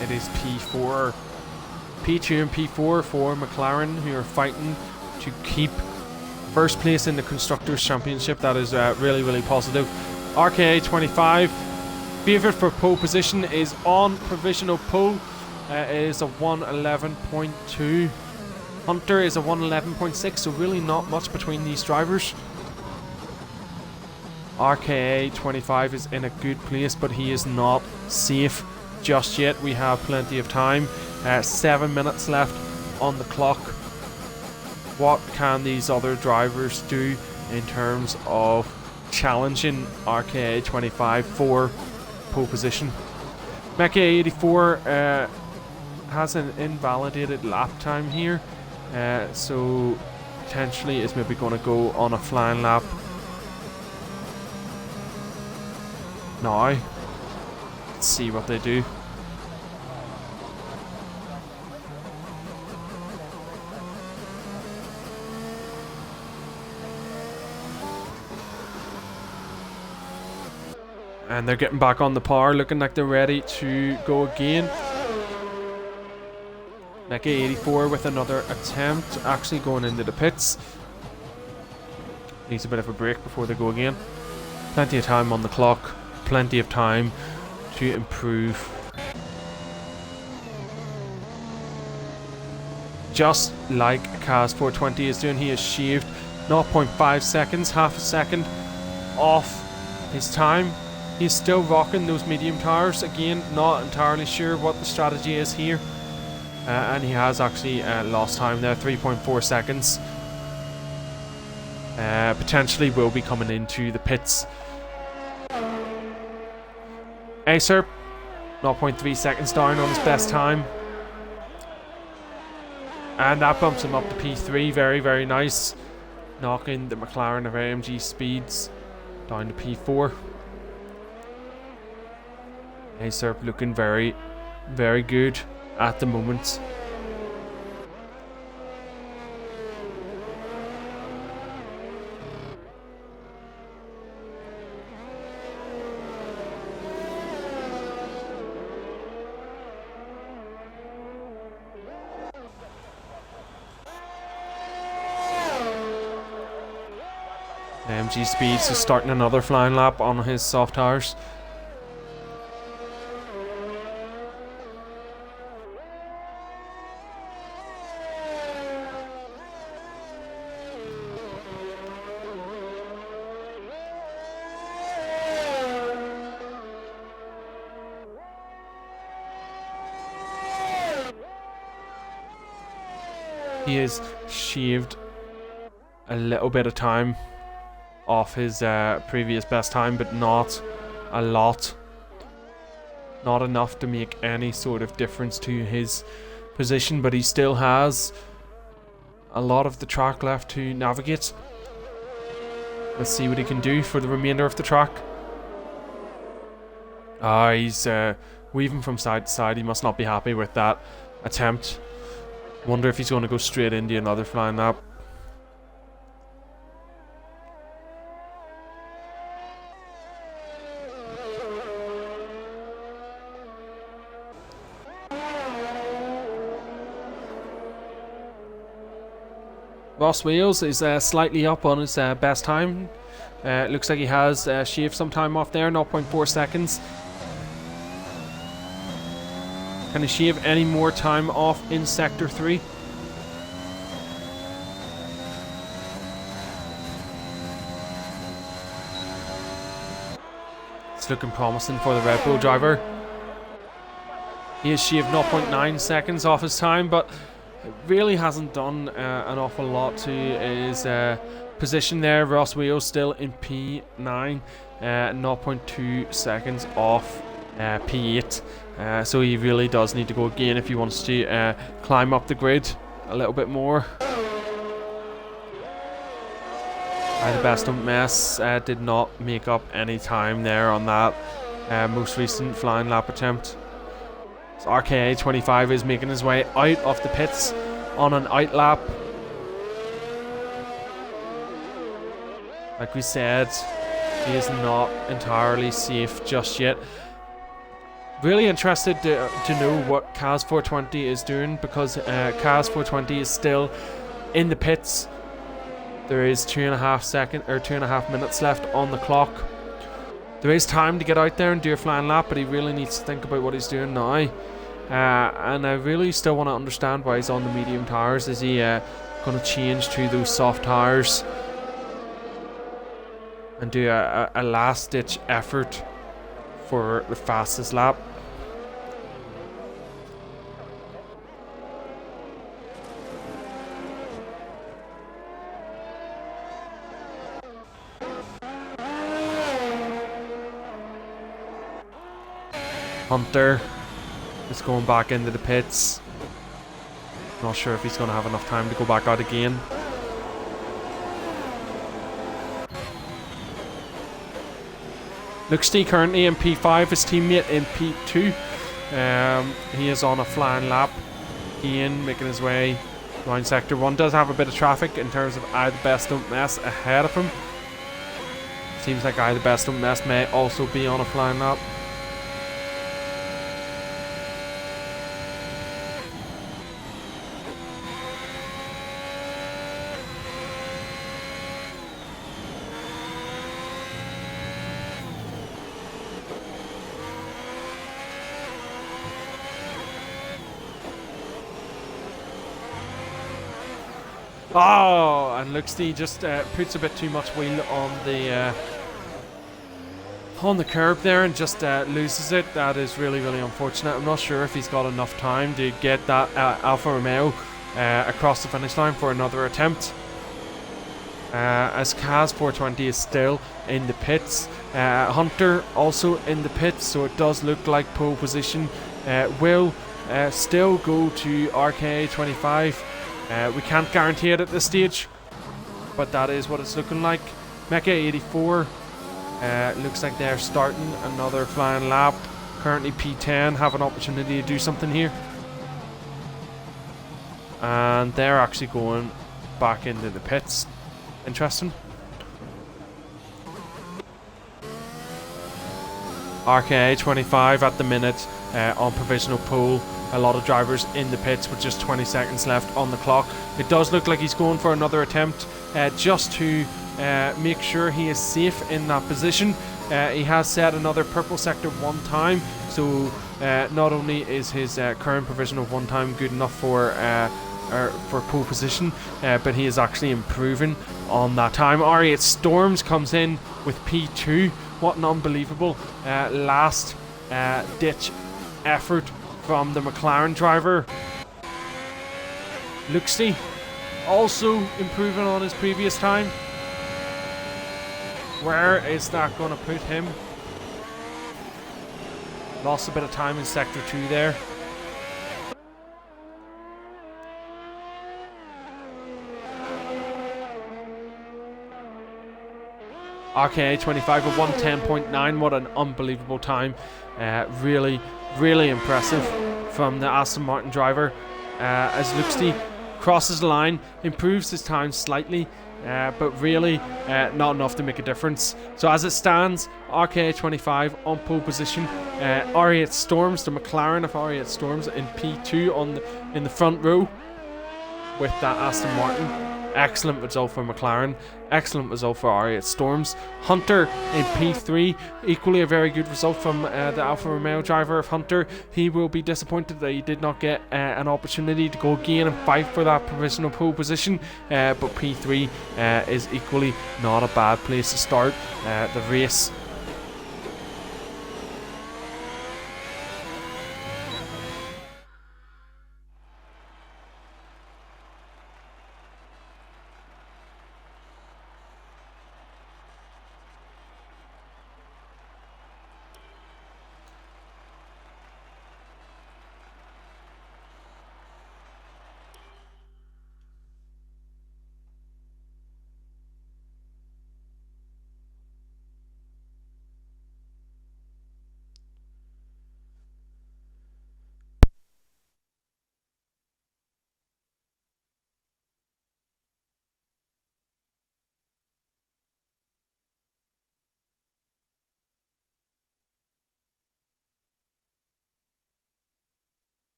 It is P4, P2 and P4 for McLaren, who are fighting to keep first place in the Constructors' Championship. That is really, really positive. RKA 25, favourite for pole position, is on provisional pole. It is a 111.2. Hunter is a 111.6, so really not much between these drivers. RKA 25 is in a good place, but he is not safe just yet. We have plenty of time. 7 minutes left on the clock. What can these other drivers do in terms of challenging RKA 25 for pole position? Mecha 84 has an invalidated lap time here, so potentially is maybe going to go on a flying lap now. Let's see what they do. And they're getting back on the power, looking like they're ready to go again. Mecha 84 with another attempt, actually going into the pits. Needs a bit of a break before they go again. Plenty of time on the clock, plenty of time to improve. Just like Kaz 420 is doing, he has shaved 0.5 seconds, half a second off his time. He's still rocking those medium tires. Again, not entirely sure what the strategy is here. And he has actually lost time there, 3.4 seconds. Potentially will be coming into the pits. Acer, 0.3 seconds down on his best time. And that bumps him up to P3, very, very nice. Knocking the McLaren of AMG Speeds down to P4. Acer looking very, very good at the moment. AMG Speeds is starting another flying lap on his soft tires. He has shaved a little bit of time off his previous best time, but not a lot. Not enough to make any sort of difference to his position, but he still has a lot of the track left to navigate. Let's see what he can do for the remainder of the track. He's weaving from side to side. He must not be happy with that attempt. Wonder if he's going to go straight into another flying lap. Ross Wales is slightly up on his best time. Looks like he has shaved some time off there, 0.4 seconds. Can he shave any more time off in Sector 3? It's looking promising for the Red Bull driver. He has shaved 0.9 seconds off his time, but it really hasn't done an awful lot to his position there. Ross Wales still in P9, 0.2 seconds off P8. So he really does need to go again if he wants to climb up the grid a little bit more. The best don't mess did not make up any time there on that most recent flying lap attempt. So RKA 25 is making his way out of the pits on an out lap. Like we said, he is not entirely safe just yet. Really interested to know what Kaz 420 is doing, because Kaz 420 is still in the pits. There is 2.5 minutes left on the clock. There is time to get out there and do a flying lap, but he really needs to think about what he's doing now. And I really still want to understand why he's on the medium tires. Is he going to change to those soft tires and do a last ditch effort for the fastest lap? Hunter is going back into the pits. Not sure if he's going to have enough time to go back out again. Luxty currently in P5, his teammate in P2. He is on a flying lap. Ian making his way around Sector 1. Does have a bit of traffic in terms of I the Best Don't Mess ahead of him. Seems like I the Best Don't Mess may also be on a flying lap. Oh, and Luxty just puts a bit too much wheel on the curb there and just loses it. That is really, really unfortunate. I'm not sure if he's got enough time to get that Alfa Romeo across the finish line for another attempt. As Kaz 420 is still in the pits. Hunter also in the pits, so it does look like pole position will still go to RKA 25. We can't guarantee it at this stage, but that is what it's looking like. Mecha 84 looks like they're starting another flying lap. Currently P10 have an opportunity to do something here, and they're actually going back into the pits. Interesting. RKA 25 at the minute on provisional pole. A lot of drivers in the pits with just 20 seconds left on the clock. It does look like he's going for another attempt just to make sure he is safe in that position. He has set another purple sector 1 time, so not only is his current provisional 1 time good enough for pole position, but he is actually improving on that time. R8 Storms comes in with P2. What an unbelievable last ditch effort from the McLaren driver. Luxty also improving on his previous time. Where is that going to put him? Lost a bit of time in Sector 2 there. RKA 25 at 110.9. What an unbelievable time. Really, really impressive from the Aston Martin driver. As Luxty crosses the line, improves his time slightly, but really not enough to make a difference. So as it stands, RKA 25 on pole position. R8 Storms, the McLaren of R8 Storms, in P2 in the front row with that Aston Martin. Excellent result for McLaren. Excellent result for R8 Storms. Hunter in P3. Equally a very good result from the Alfa Romeo driver of Hunter. He will be disappointed that he did not get an opportunity to go again and fight for that provisional pole position. But P3 is equally not a bad place to start the race.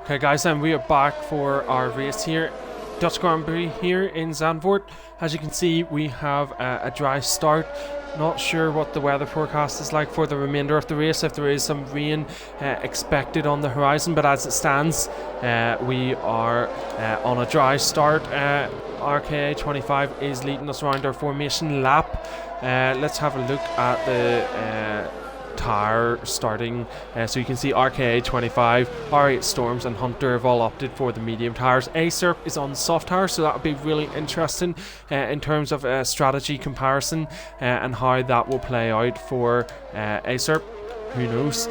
Okay guys, then we are back for our race here. Dutch Grand Prix here in Zandvoort. As you can see, we have a dry start. Not sure what the weather forecast is like for the remainder of the race, if there is some rain expected on the horizon, but as it stands, we are on a dry start. RKA 25 is leading us around our formation lap. Let's have a look at the tyre starting, so you can see RKA 25, R8 Storms and Hunter have all opted for the medium tyres. ASERP is on soft tyres, so that would be really interesting in terms of a strategy comparison and how that will play out for ASERP. Who knows?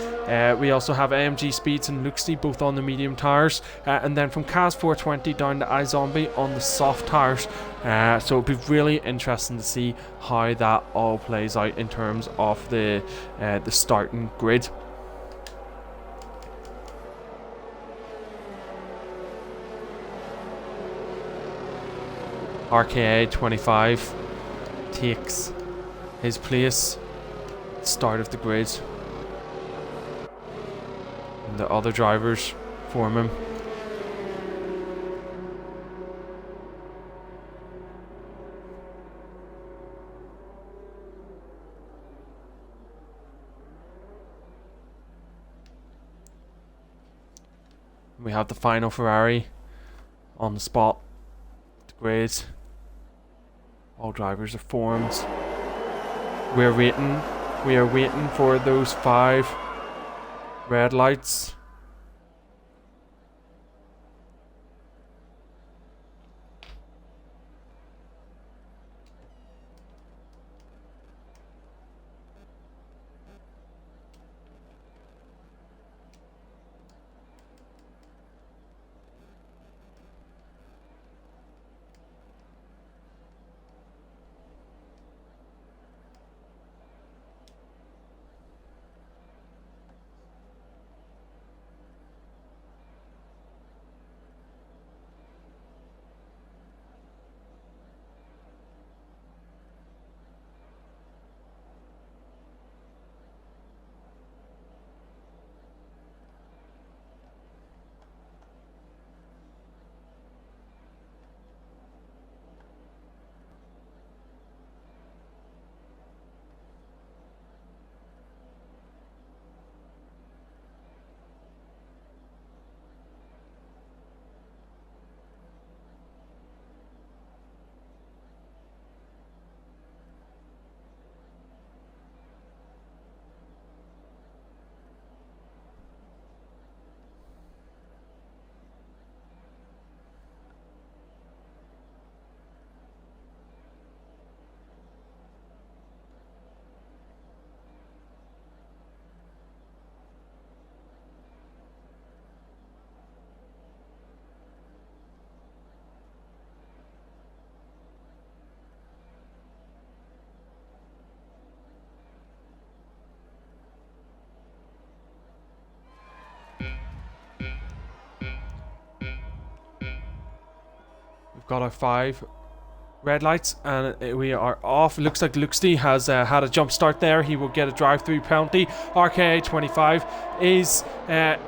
We also have AMG Speeds and Luxty both on the medium tyres, and then from CAS 420 down to iZombie on the soft tyres. So it'll be really interesting to see how that all plays out in terms of the starting grid. RKA 25 takes his place at the start of the grid. And the other drivers form him. have the final Ferrari on the spot. The grids. All drivers are formed. We are waiting for those 5 red lights. Got our 5 red lights and we are off. It looks like Luxty has had a jump start there. He will get a drive-through penalty. RKA 25 is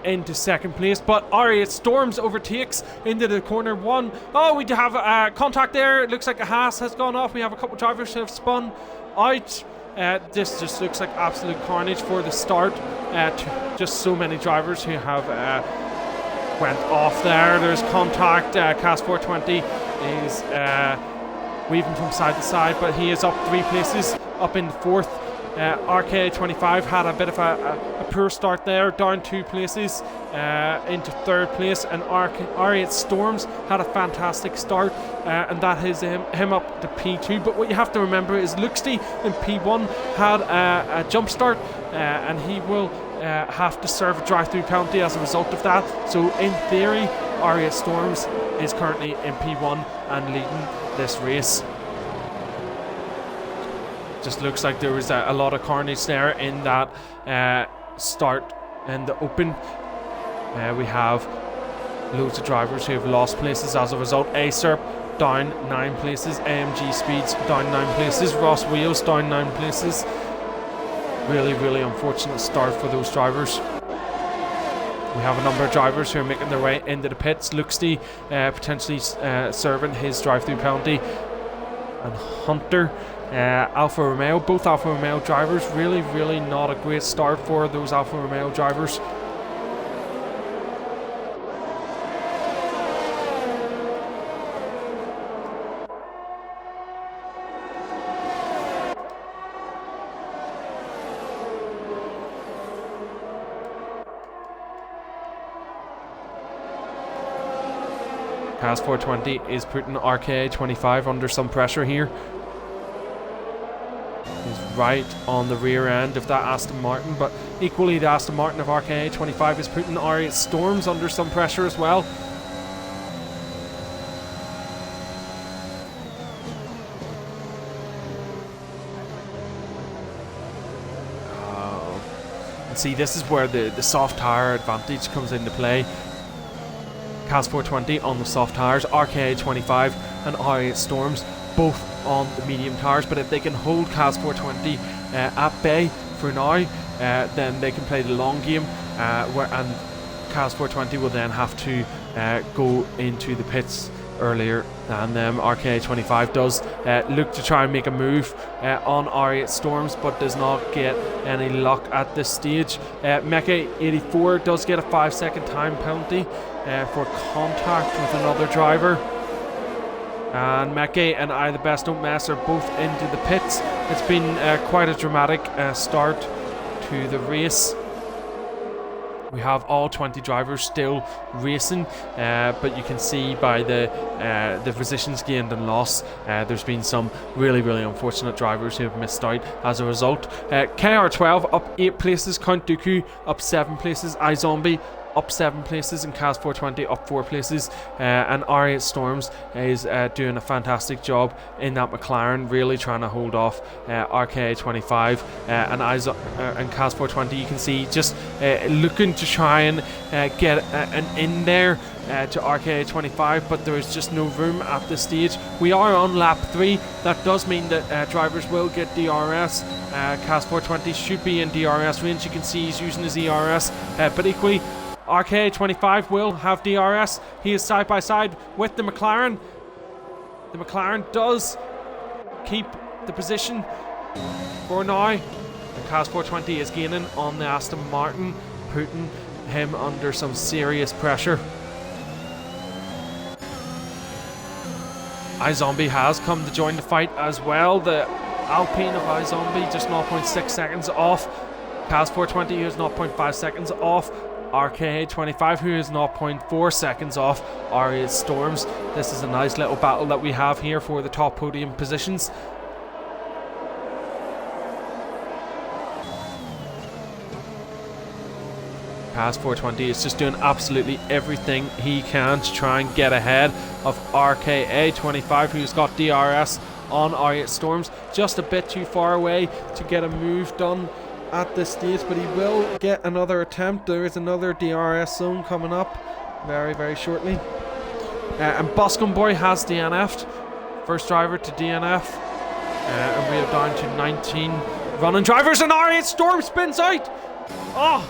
into second place, but R8 Storms overtakes into the corner 1. Oh, we have contact there. It looks like a Haas has gone off. We have a couple drivers who have spun out. This just looks like absolute carnage for the start. Just so many drivers who have went off there. There's contact. Cas 420 is weaving from side to side, but he is up 3 places, up in 4th. RK 25 had a bit of a poor start there, down 2 places into 3rd place, and R8 Storms had a fantastic start, and that is him up to P2. But what you have to remember is Luxty in P1 had a jump start, and he will have to serve a drive-through penalty as a result of that. So in theory, R8 Storms is currently in P1 and leading this race. Just looks like there was a lot of carnage there in that start in the open. We have loads of drivers who have lost places as a result. Acerp down 9 places, AMG Speeds down 9 places, Ross Wheels down 9 places. Really unfortunate start for those drivers. We have a number of drivers who are making their way into the pits. Luxty potentially serving his drive-through penalty, and Hunter, Alfa Romeo, both Alfa Romeo drivers. Really not a great start for those Alfa Romeo drivers. Cas 420 is putting RKA 25 under some pressure here. He's right on the rear end of that Aston Martin, but equally the Aston Martin of RKA 25 is putting R8 Storms under some pressure as well. And see, this is where the soft tyre advantage comes into play. Cas 420 on the soft tyres, RKA 25 and R8 Storms both on the medium tyres, but if they can hold Cas 420 at bay for now, then they can play the long game, and Cas 420 will then have to go into the pits earlier than them. RK25 does look to try and make a move on R8 Storms, but does not get any luck at this stage. Mecha84 does get a 5-second time penalty for contact with another driver. And Mecha and I, the Best Don't Mess, are both into the pits. It's been quite a dramatic start to the race. We have all 20 drivers still racing, but you can see by the positions gained and lost, there's been some really unfortunate drivers who have missed out as a result. KR12 up 8 places, Count Dooku up 7 places, iZombie up 7 places, and Cas420 up 4 places, and R8 Storms is doing a fantastic job in that McLaren, really trying to hold off RK25 and Cas420. You can see just looking to try and get an in there to RK25, but there is just no room at this stage. We are on lap 3. That does mean that drivers will get DRS. Cas420 should be in DRS range. You can see he's using his ERS, but equally RK25 will have DRS. He is side by side with the McLaren. The McLaren does keep the position for now. And Cas420 is gaining on the Aston Martin, putting him under some serious pressure. iZombie has come to join the fight as well. The Alpine of iZombie just 0.6 seconds off. Cas420 is 0.5 seconds off. RK25 who is 0.4 seconds off R8 Storms. This is a nice little battle that we have here for the top podium positions. Cas420 is just doing absolutely everything he can to try and get ahead of RKA25, who's got DRS on R8 Storms. Just a bit too far away to get a move done at this stage, but he will get another attempt. There is another DRS zone coming up very shortly. And Boscombe Boy has DNF'd. First driver to DNF. And we are down to 19 running drivers, and R8 Storm spins out. Oh,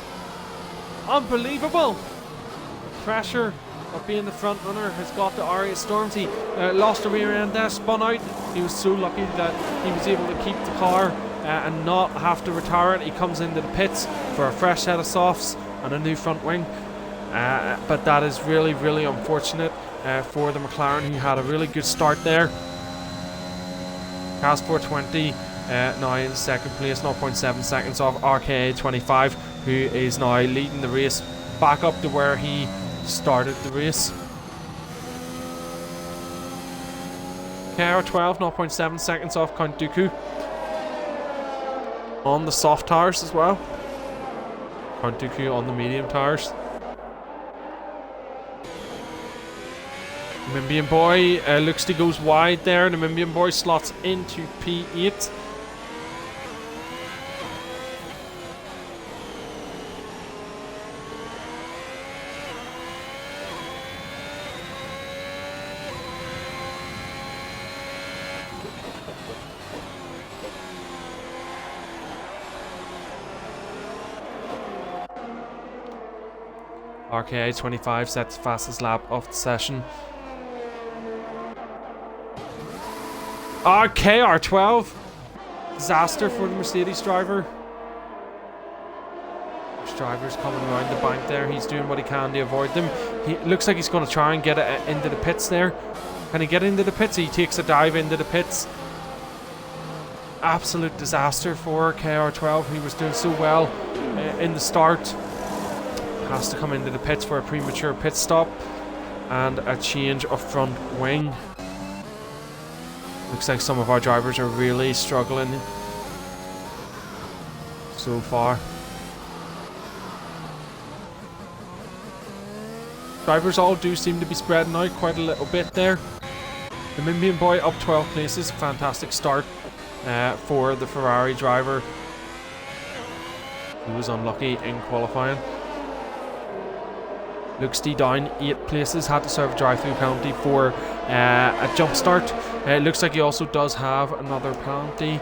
unbelievable. The pressure of being the front runner has got to R8 Storms. He lost the rear end there, spun out. He was so lucky that he was able to keep the car and not have to retire it. He comes into the pits for a fresh set of softs and a new front wing, but that is really unfortunate for the McLaren, who had a really good start there. Cas420 now in second place, 0.7 seconds off RKA25, who is now leading the race back up to where he started the race. KR12 0.7 seconds off Count Dooku on the soft tires as well. Count Dooku on the medium tires. Namimbian Boy looks to goes wide there. Namimbian Boy slots into P8. RKA25 sets the fastest lap of the session. KR12, disaster for the Mercedes driver. This driver's coming around the bank there. He's doing what he can to avoid them. He looks like he's going to try and get it into the pits there. Can he get into the pits? He takes a dive into the pits. Absolute disaster for KR12. He was doing so well in the start. Has to come into the pits for a premature pit stop and a change of front wing. Looks like some of our drivers are really struggling so far. Drivers all do seem to be spreading out quite a little bit there. The Namimbian Boy up 12 places, fantastic start for the Ferrari driver, who was unlucky in qualifying. Looks D down 8 places, had to serve a drive-through penalty for a jump start. It looks like he also does have another penalty.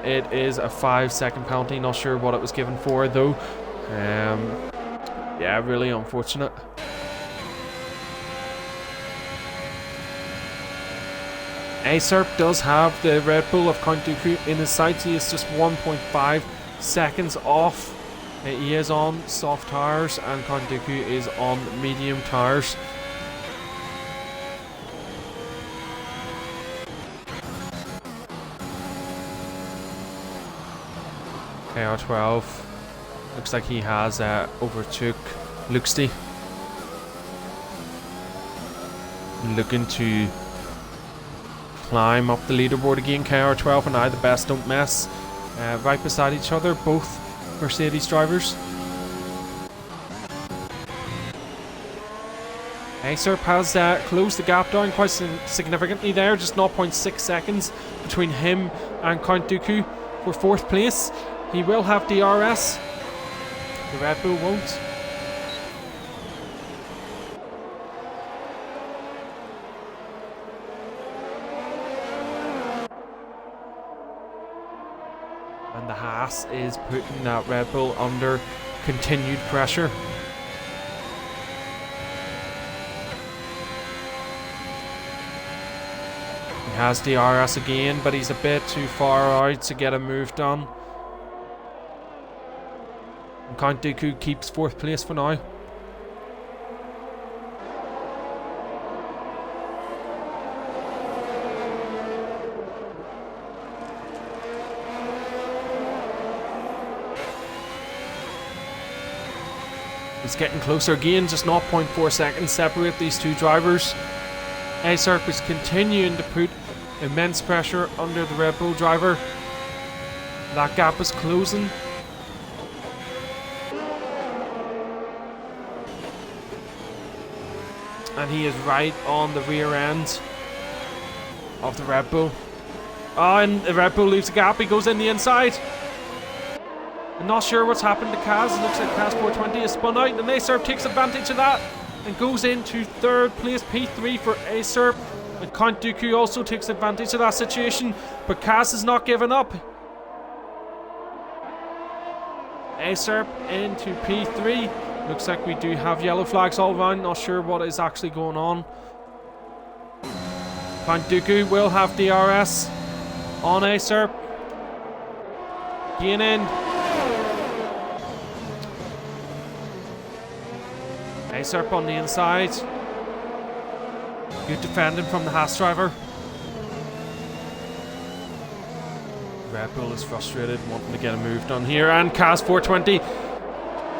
It is a 5-second penalty, not sure what it was given for though. Yeah, really unfortunate. Acerp does have the Red Bull of Count Dooku in his sights. He is just 1.5 seconds off. He is on soft tires and Count Dooku is on medium tires. KR12 looks like he has overtook Luxty. Looking to climb up the leaderboard again. KR12 and I, the best don't mess, right beside each other, both Mercedes drivers. Acerp has closed the gap down quite significantly there, just 0.6 seconds between him and Count Dooku for 4th place. He will have DRS, the Red Bull won't. And the Haas is putting that Red Bull under continued pressure. He has DRS again, but he's a bit too far out to get a move done. And Count Dooku keeps 4th place for now. He's getting closer again, just 0.4 seconds separate these two drivers. Acerp is continuing to put immense pressure under the Red Bull driver. That gap is closing. And he is right on the rear end of the Red Bull. Oh, and the Red Bull leaves the gap, he goes in the inside. I'm not sure what's happened to Kaz. It looks like Kaz 420 is spun out, and Acerp takes advantage of that and goes into 3rd place, P3 for Acerp. And Count Dooku also takes advantage of that situation, but Kaz is not giving up. Acerp into P3. Looks like we do have yellow flags all around. Not sure what is actually going on. Count Dooku will have DRS on Acerp. Gaining. Acerp on the inside. Good defending from the Haas driver. Red Bull is frustrated, wanting to get a move done here, and Kaz 420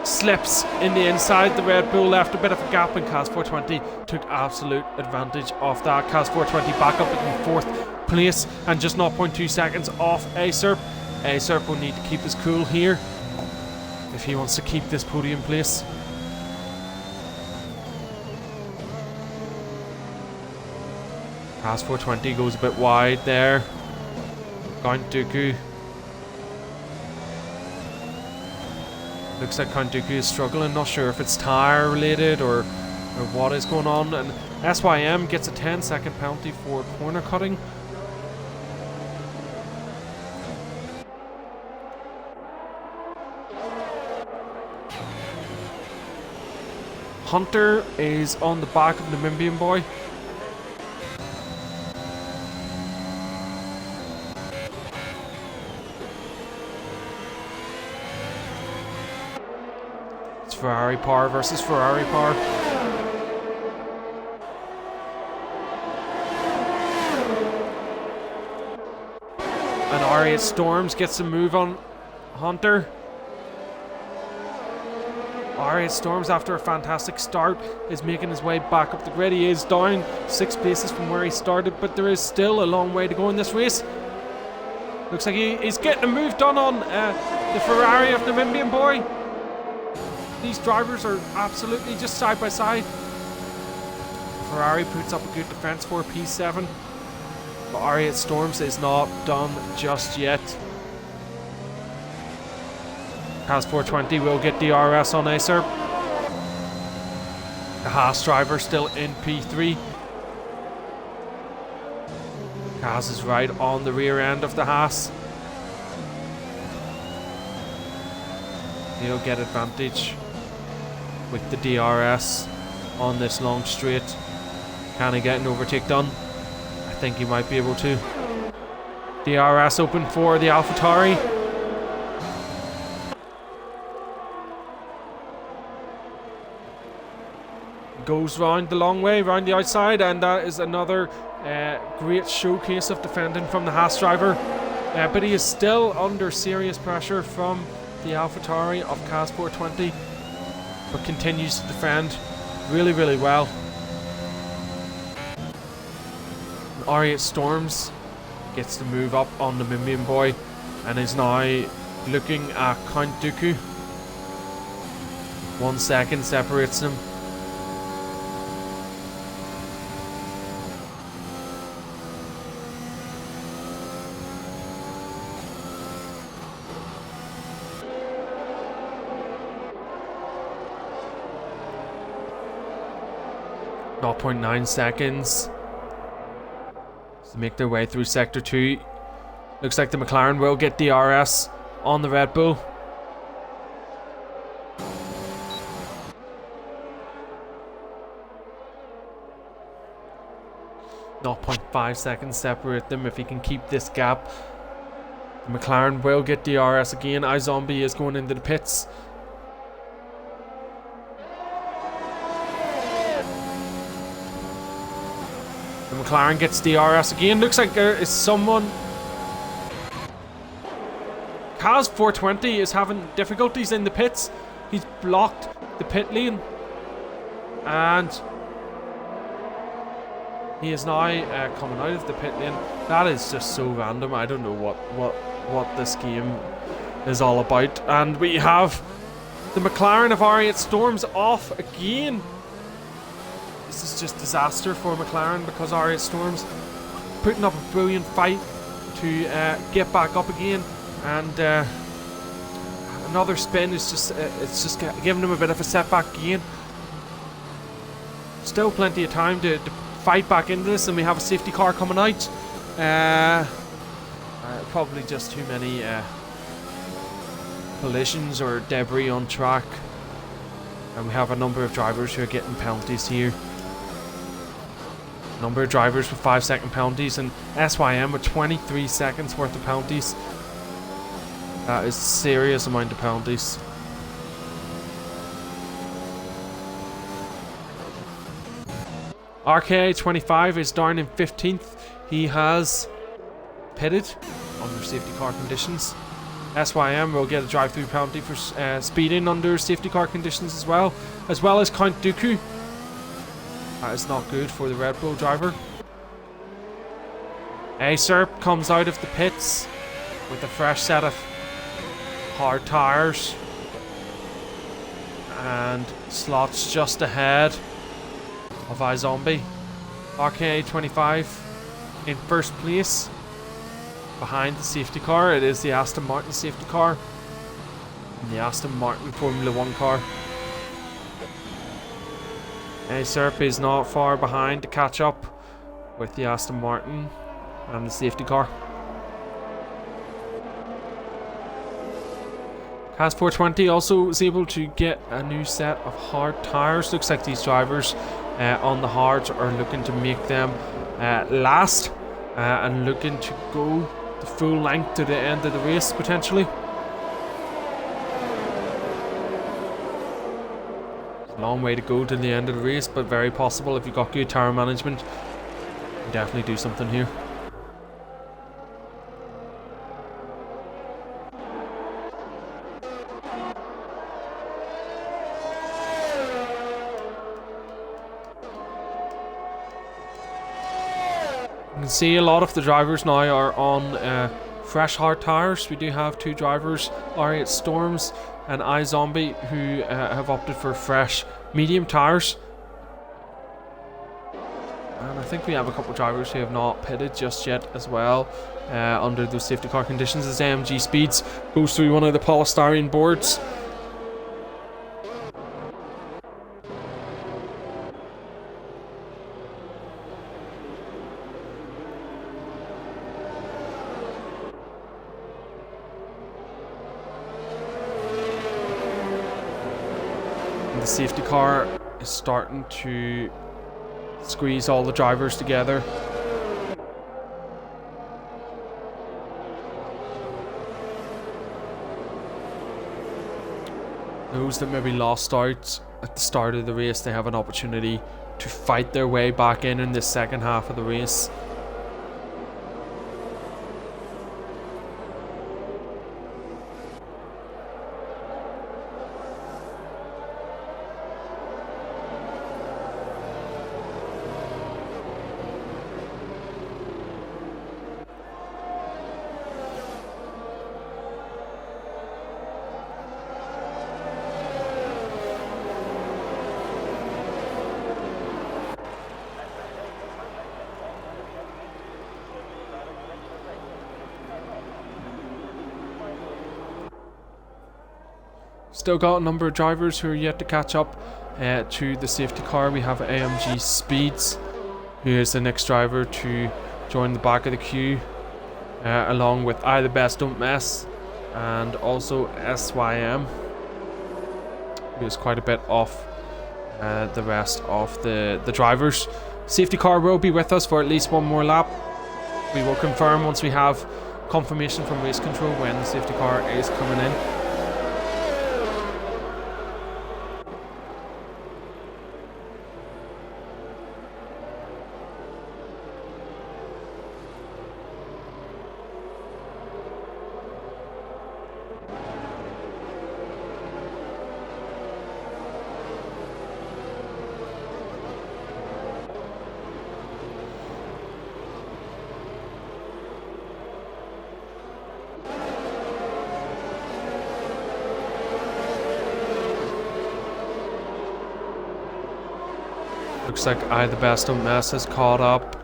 slips in the inside. The Red Bull left a bit of a gap, and Kaz 420 took absolute advantage of that. Kaz 420 back up in 4th place and just 0.2 seconds off Acerp. Acerp will need to keep his cool here if he wants to keep this podium place. Kaz 420 goes a bit wide there. Count Dooku. Looks like Count Dooku is struggling. Not sure if it's tyre related or what is going on. And SYM gets a 10-second penalty for corner cutting. Hunter is on the back of the Namimbian boy. It's Ferrari power versus Ferrari power. And R8 Storms gets a move on Hunter. R8 Storms, after a fantastic start, is making his way back up the grid. He is down 6 places from where he started, but there is still a long way to go in this race. Looks like he's getting a move done on the Ferrari of the Namimbian boy. These drivers are absolutely just side by side. Ferrari puts up a good defense for P7, but R8 Storms is not done just yet. Kaz 420 will get DRS on Acerp. The Haas driver still in P3. Kaz is right on the rear end of the Haas. He'll get advantage with the DRS on this long straight. Can he get an overtake done? I think he might be able to. DRS open for the AlphaTauri. Goes round the long way, round the outside, and that is another great showcase of defending from the Haas driver. But he is still under serious pressure from the AlphaTauri of CAS420, but continues to defend really, really well. R8 Storms gets to move up on the Mimian Boy and is now looking at Count Dooku. 1 second separates them. .9 seconds to make their way through Sector 2. Looks like the McLaren will get DRS on the Red Bull. .5 seconds separate them. If he can keep this gap, the McLaren will get DRS again. iZombie is going into the pits. The McLaren gets DRS again. Looks like there is someone. CAS420 is having difficulties in the pits. He's blocked the pit lane, and he is now coming out of the pit lane. That is just so random. I don't know what this game is all about. And we have the McLaren of R8 Storms off again. This is just disaster for McLaren, because R8 Storms putting up a brilliant fight to get back up again, and another spin is just it's just giving them a bit of a setback again. Still plenty of time to fight back into this, and we have a safety car coming out. Probably just too many collisions or debris on track, and we have a number of drivers who are getting penalties here. Number of drivers with 5-second penalties, and SYM with 23 seconds worth of penalties. That is a serious amount of penalties. RK25 is down in 15th. He has pitted under safety car conditions. SYM will get a drive-through penalty for speeding under safety car conditions as well as Count Dooku. That is not good for the Red Bull driver. Acerp comes out of the pits with a fresh set of hard tyres and slots just ahead of iZombie. RK25 in first place behind the safety car. It is the Aston Martin safety car and the Aston Martin Formula 1 car. Acerp is not far behind to catch up with the Aston Martin and the safety car. CAS420 also was able to get a new set of hard tyres. Looks like these drivers on the hards are looking to make them last and looking to go the full length to the end of the race potentially. Long way to go to the end of the race, but very possible if you've got good tyre management. You can definitely do something here. You can see a lot of the drivers now are on fresh hard tyres. We do have two drivers, R8 Storms and iZombie, who have opted for fresh medium tyres. And I think we have a couple of drivers who have not pitted just yet as well under those safety car conditions, as AMG Speeds goes through one of the polystyrene boards. The safety car is starting to squeeze all the drivers together. Those that maybe lost out at the start of the race, they have an opportunity to fight their way back in the second half of the race. Still got a number of drivers who are yet to catch up to the safety car. We have AMG Speeds, who is the next driver to join the back of the queue, along with I The Best Don't Mess and also SYM, who is quite a bit off the rest of the drivers. Safety car will be with us for at least one more lap. We will confirm once we have confirmation from race control when the safety car is coming in. Looks like I The Best Don't Mess has caught up.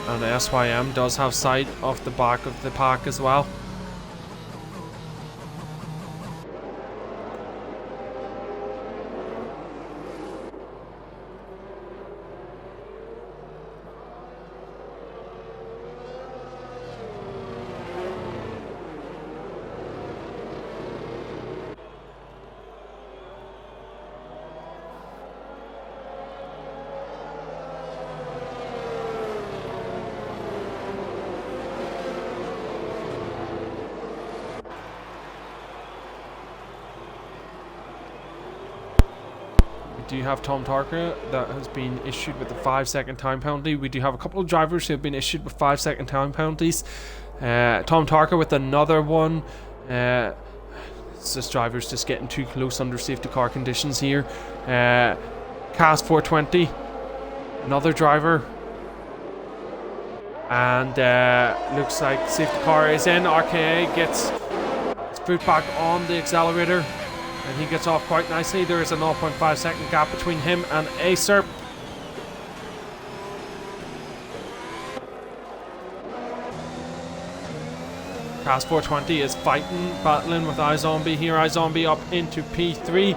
And SYM does have sight of the back of the pack as well. We do have Tom Tarker that has been issued with a 5-second time penalty. We do have a couple of drivers who have been issued with 5-second time penalties. Tom Tarker with another one. This driver's just getting too close under safety car conditions here. Cast 420, another driver. And looks like safety car is in. RKA gets his foot back on the accelerator, and he gets off quite nicely. There is a 0.5 second gap between him and Acer. Cast 420 is battling with iZombie here. iZombie up into P3.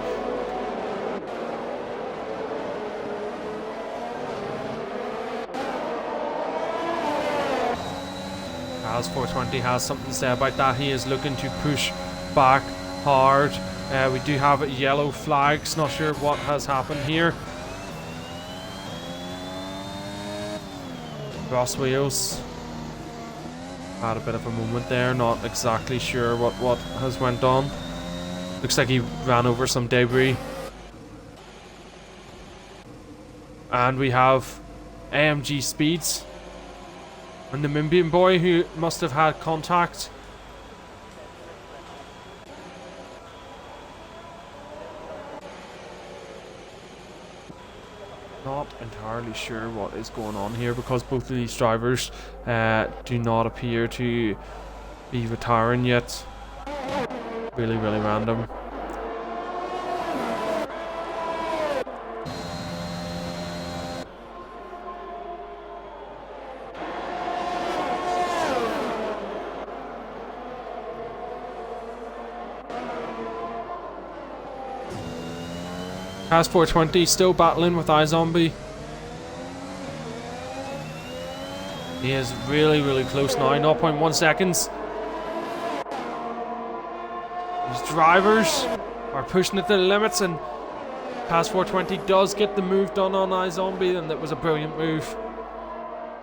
Cast 420 has something to say about that. He is looking to push back hard. We do have yellow flags. Not sure what has happened here. Ross Wheels had a bit of a moment there. Not exactly sure what has went on. Looks like he ran over some debris. And we have AMG Speeds and the Namimbian boy who must have had contact. Not entirely sure what is going on here, because both of these drivers do not appear to be retiring yet. Really random. Cast 420 still battling with iZombie. He is really close now. 0.1 seconds. These drivers are pushing it to the limits, and Cast 420 does get the move done on iZombie, and that was a brilliant move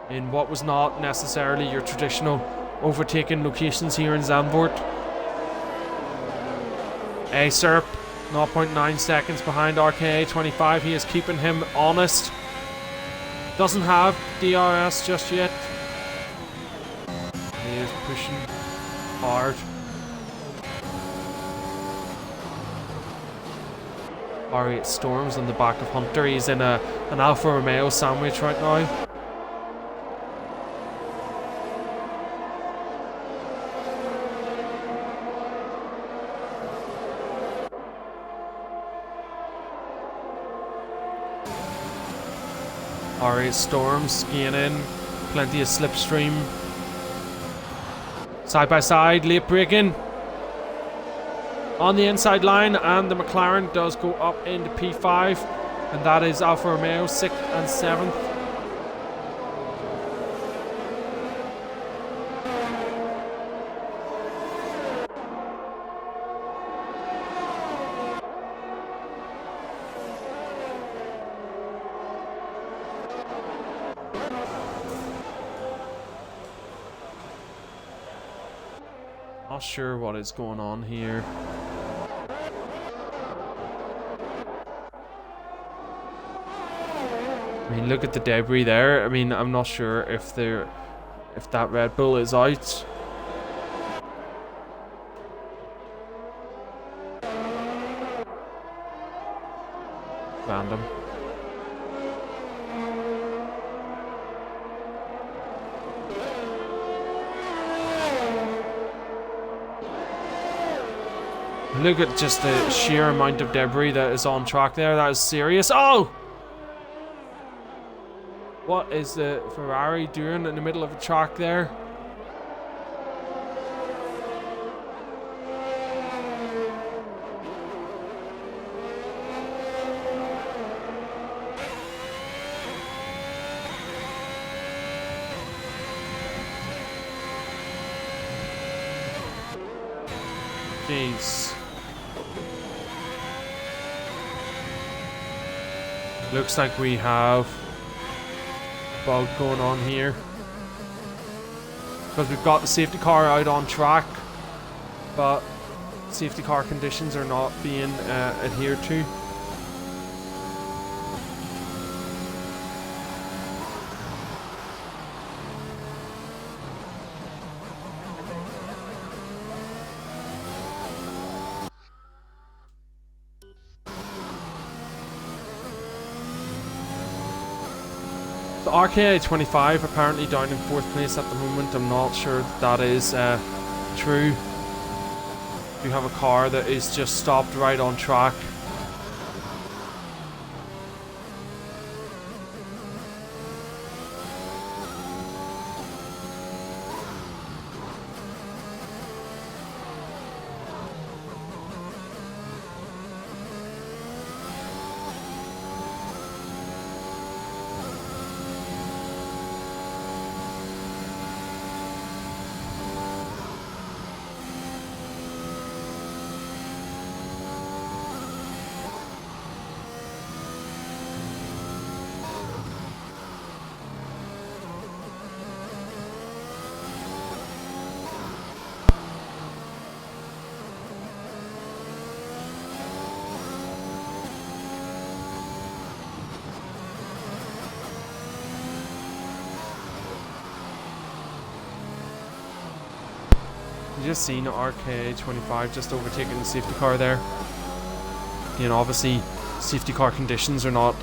in what was not necessarily your traditional overtaking locations here in Zandvoort. Acerp, 0.9 seconds behind RKA25. He is keeping him honest. Doesn't have DRS just yet. He is pushing hard. R8 Storms on the back of Hunter. He's in an Alfa Romeo sandwich right now. R8 Storms gaining plenty of slipstream. Side by side, late braking on the inside line, and the McLaren does go up into P5, and that is Alfa Romeo 6th and 7th. Not sure what is going on here. I mean, look at the debris there. I mean, I'm not sure if that Red Bull is out. Random. Look at just the sheer amount of debris that is on track there. That is serious. Oh! What is the Ferrari doing in the middle of the track there? Jeez. Looks like we have a bug going on here, because we've got the safety car out on track, but safety car conditions are not being adhered to. The RKA25 apparently down in 4th place at the moment. I'm not sure that is true. We have a car that is just stopped right on track. You just seen RK25 just overtaking the safety car there. You know, obviously safety car conditions are not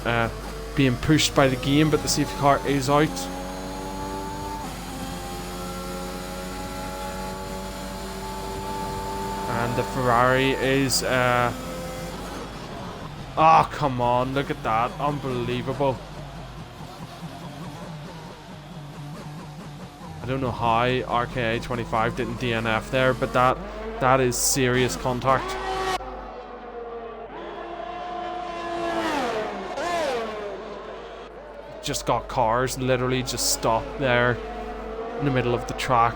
being pushed by the game, but the safety car is out. And the Ferrari is oh, come on, look at that. Unbelievable. I don't know how RKA25 didn't DNF there, but that is serious contact. Just got cars literally just stopped there in the middle of the track.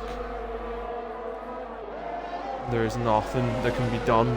There's nothing that can be done.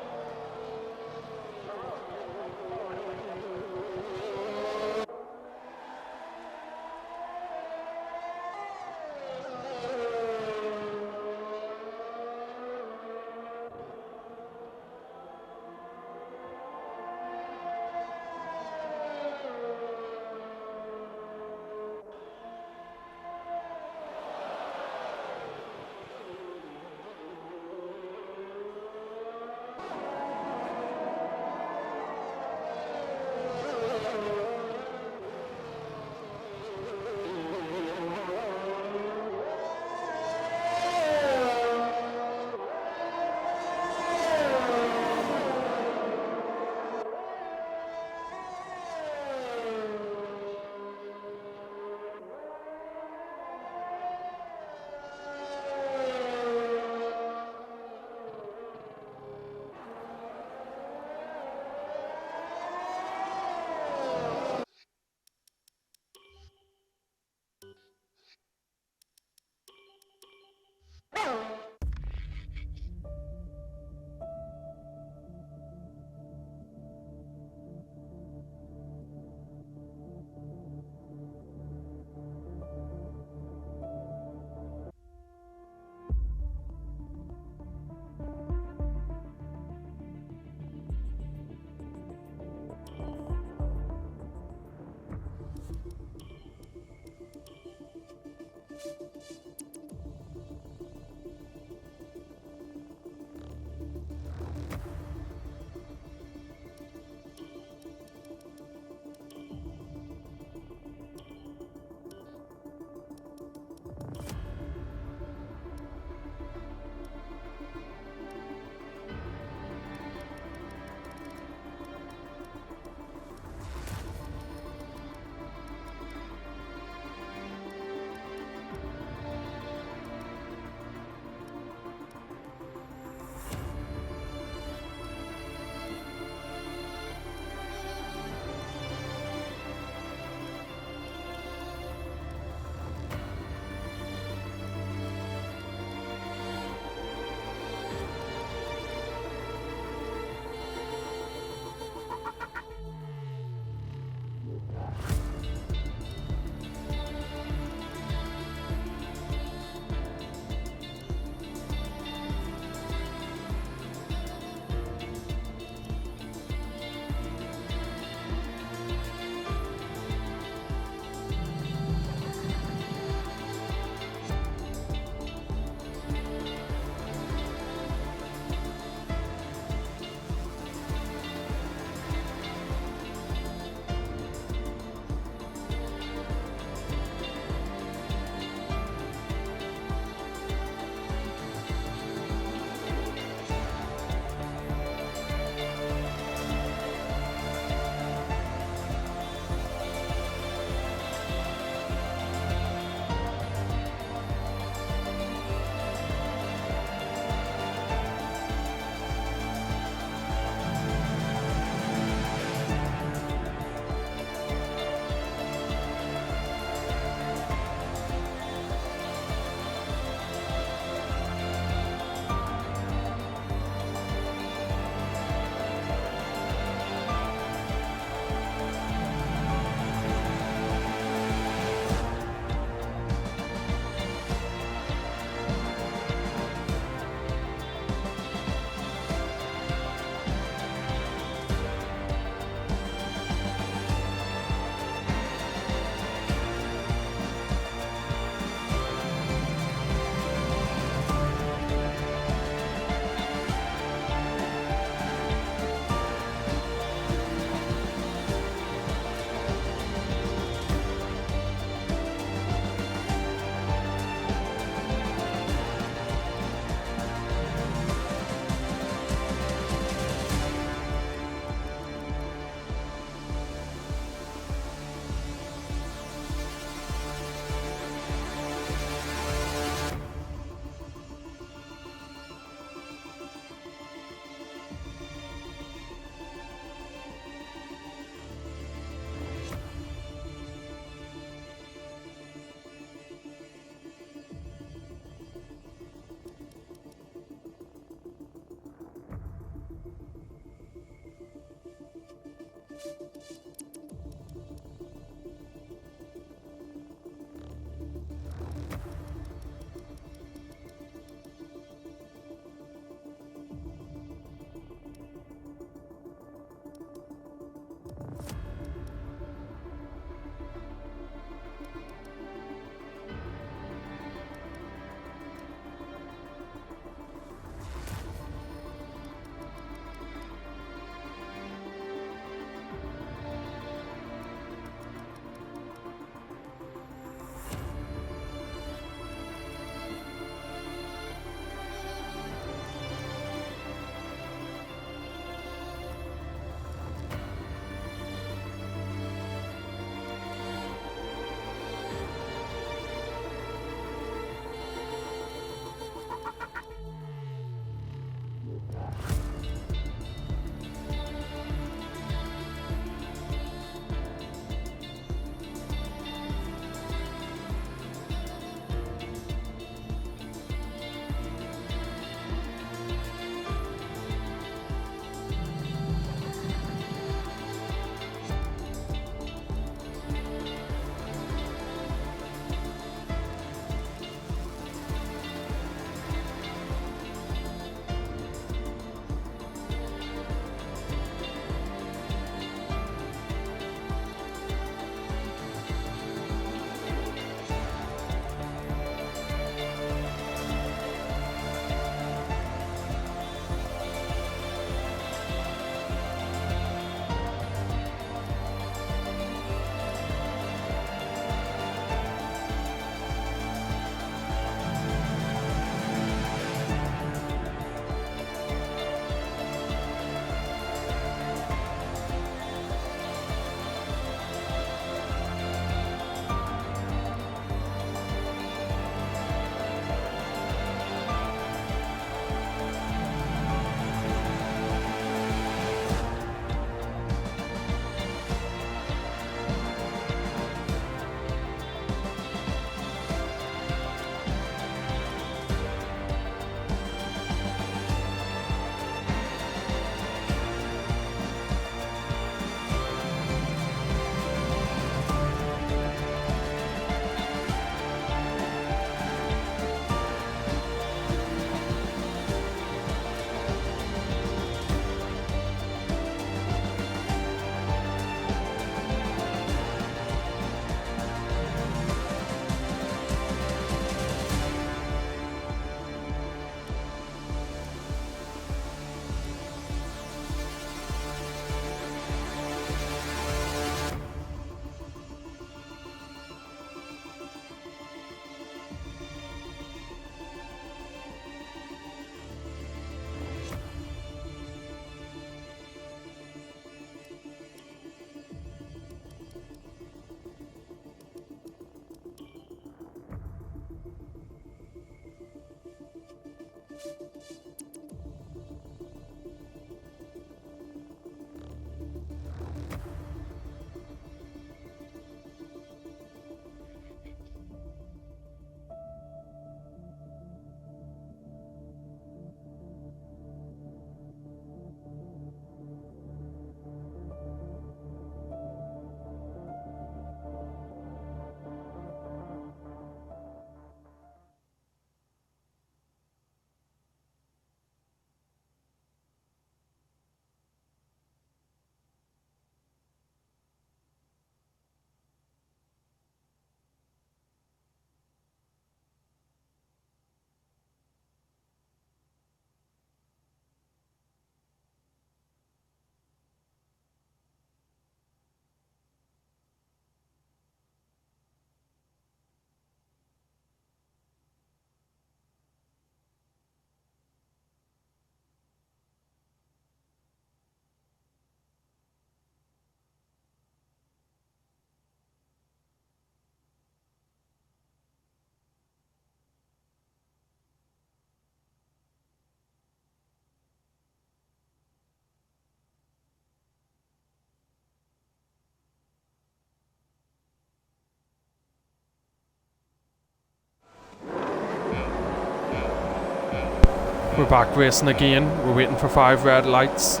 We're back racing again. We're waiting for 5 red lights.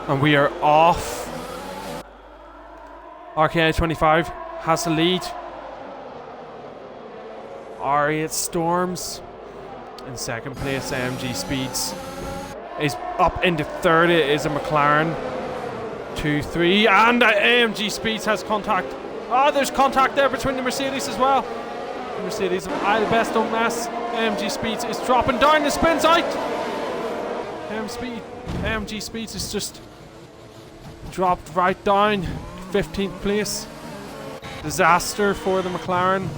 And we are off. RKA 25 has the lead. R8 Storms in second place. AMG Speeds is up into third. It is a McLaren 2-3, and AMG Speeds has contact. There's contact there between the Mercedes as well. The Mercedes, the best don't mess. AMG Speeds is dropping down. The spins out. AMG Speeds is just dropped right down. 15th place. Disaster for the McLaren.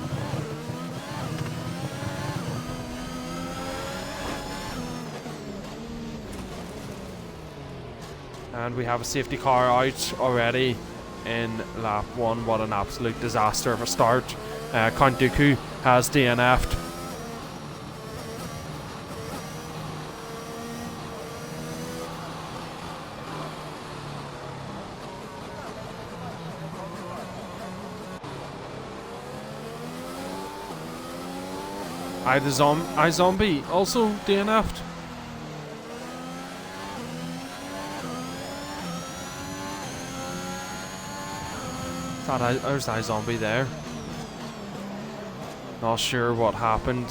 And we have a safety car out already in lap 1. What an absolute disaster of a start. Count Dooku has DNF'd. iZombie also DNF'd. There's iZombie there. Not sure what happened.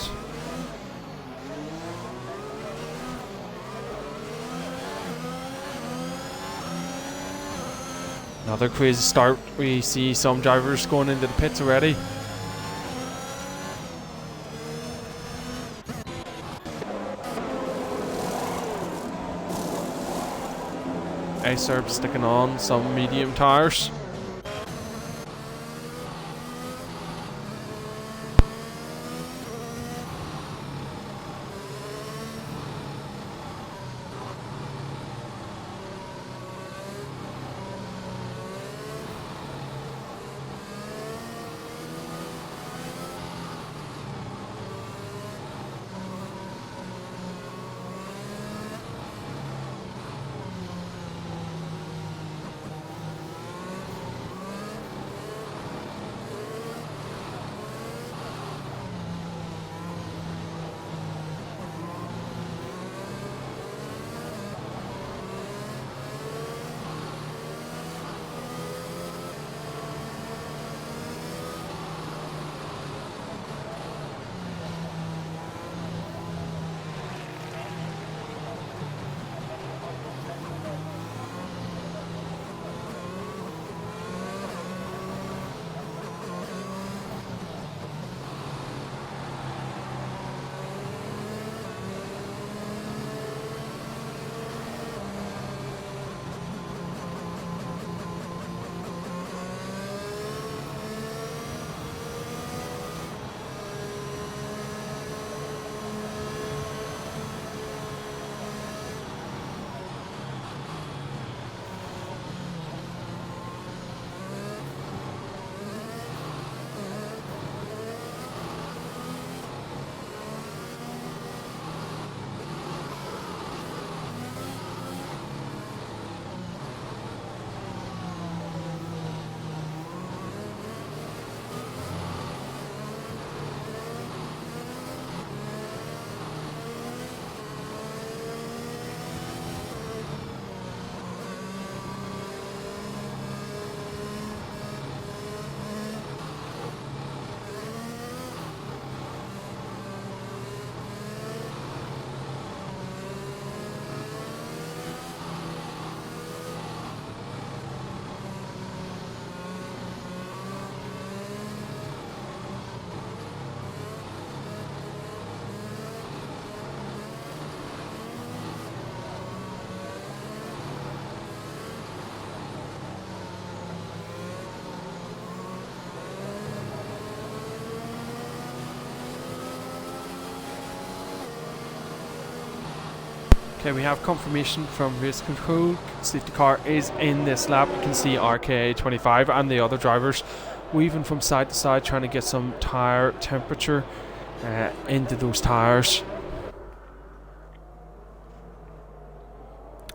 Another crazy start. We see some drivers going into the pits already. Acerb sticking on some medium tires. Okay, we have confirmation from race control. Safety car is in this lap. You can see RKA 25 and the other drivers weaving from side to side, trying to get some tire temperature into those tires.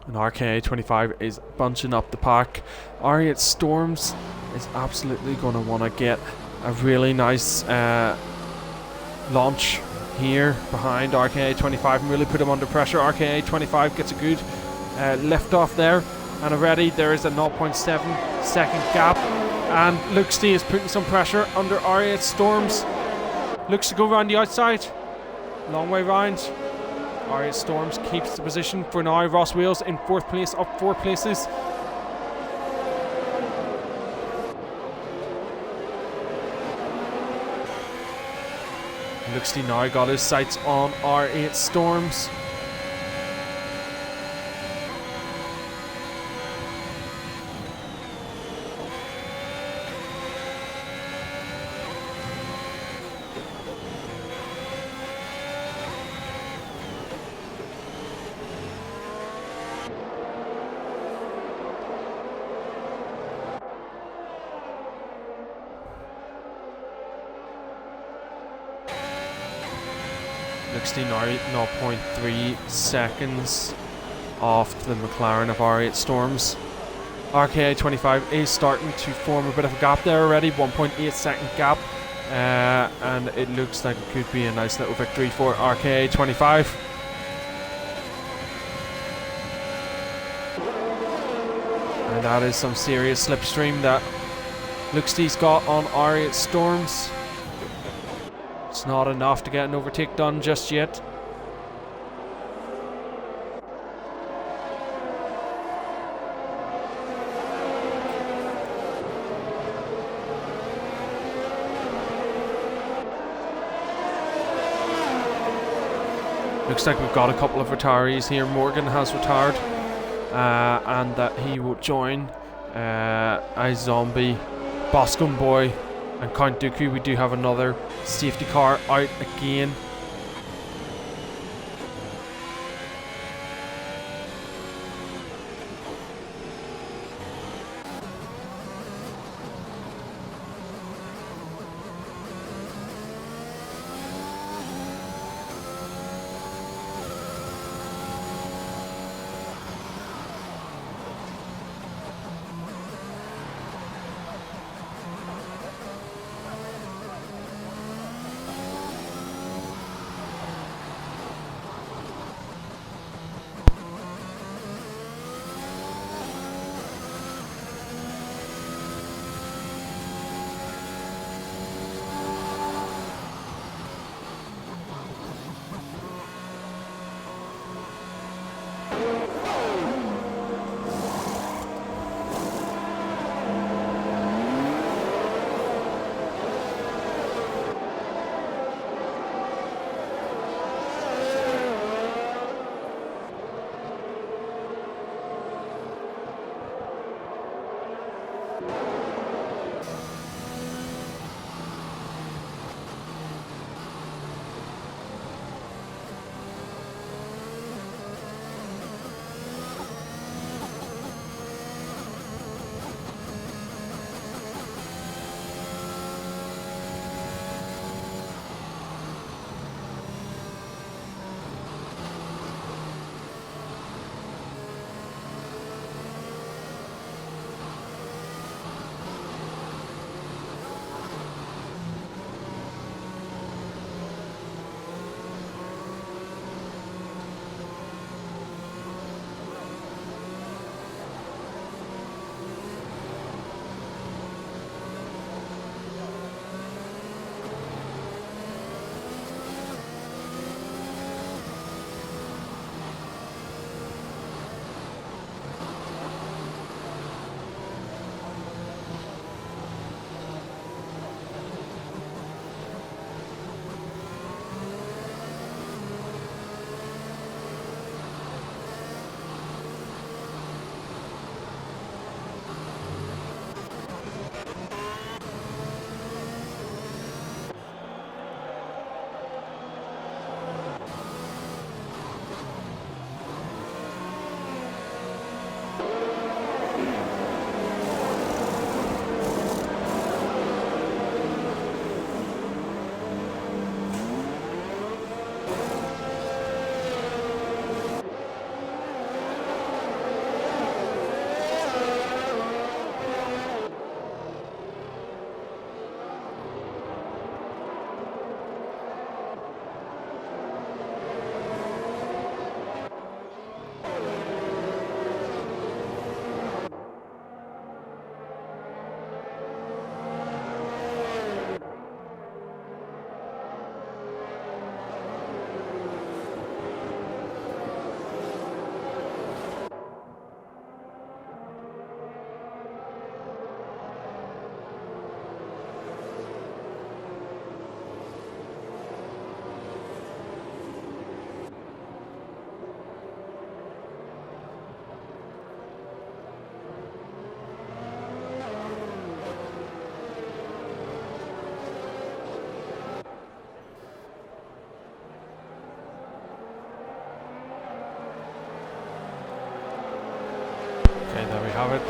And RKA 25 is bunching up the pack. R8 Storms is absolutely going to want to get a really nice launch here behind RKA25 and really put him under pressure. RKA25 gets a good lift off there, and already there is a 0.7 second gap, and Luxty is putting some pressure under R8 Storms. Looks to go around the outside, long way round. R8 Storms keeps the position for now. Ross Wheels in 4th place, up 4 places. Luxty now got his sights on R8 Storms. Luxty now 0.3 seconds off the McLaren of R8 Storms. RKA25 is starting to form a bit of a gap there already, 1.8 second gap, and it looks like it could be a nice little victory for RKA25. And that is some serious slipstream that Luxty's got on R8 Storms. It's not enough to get an overtake done just yet. Looks like we've got a couple of retirees here. Morgan has retired, and that he will join iZombie, Boscombe Boy, and Count Dooku. We do have another safety car out again.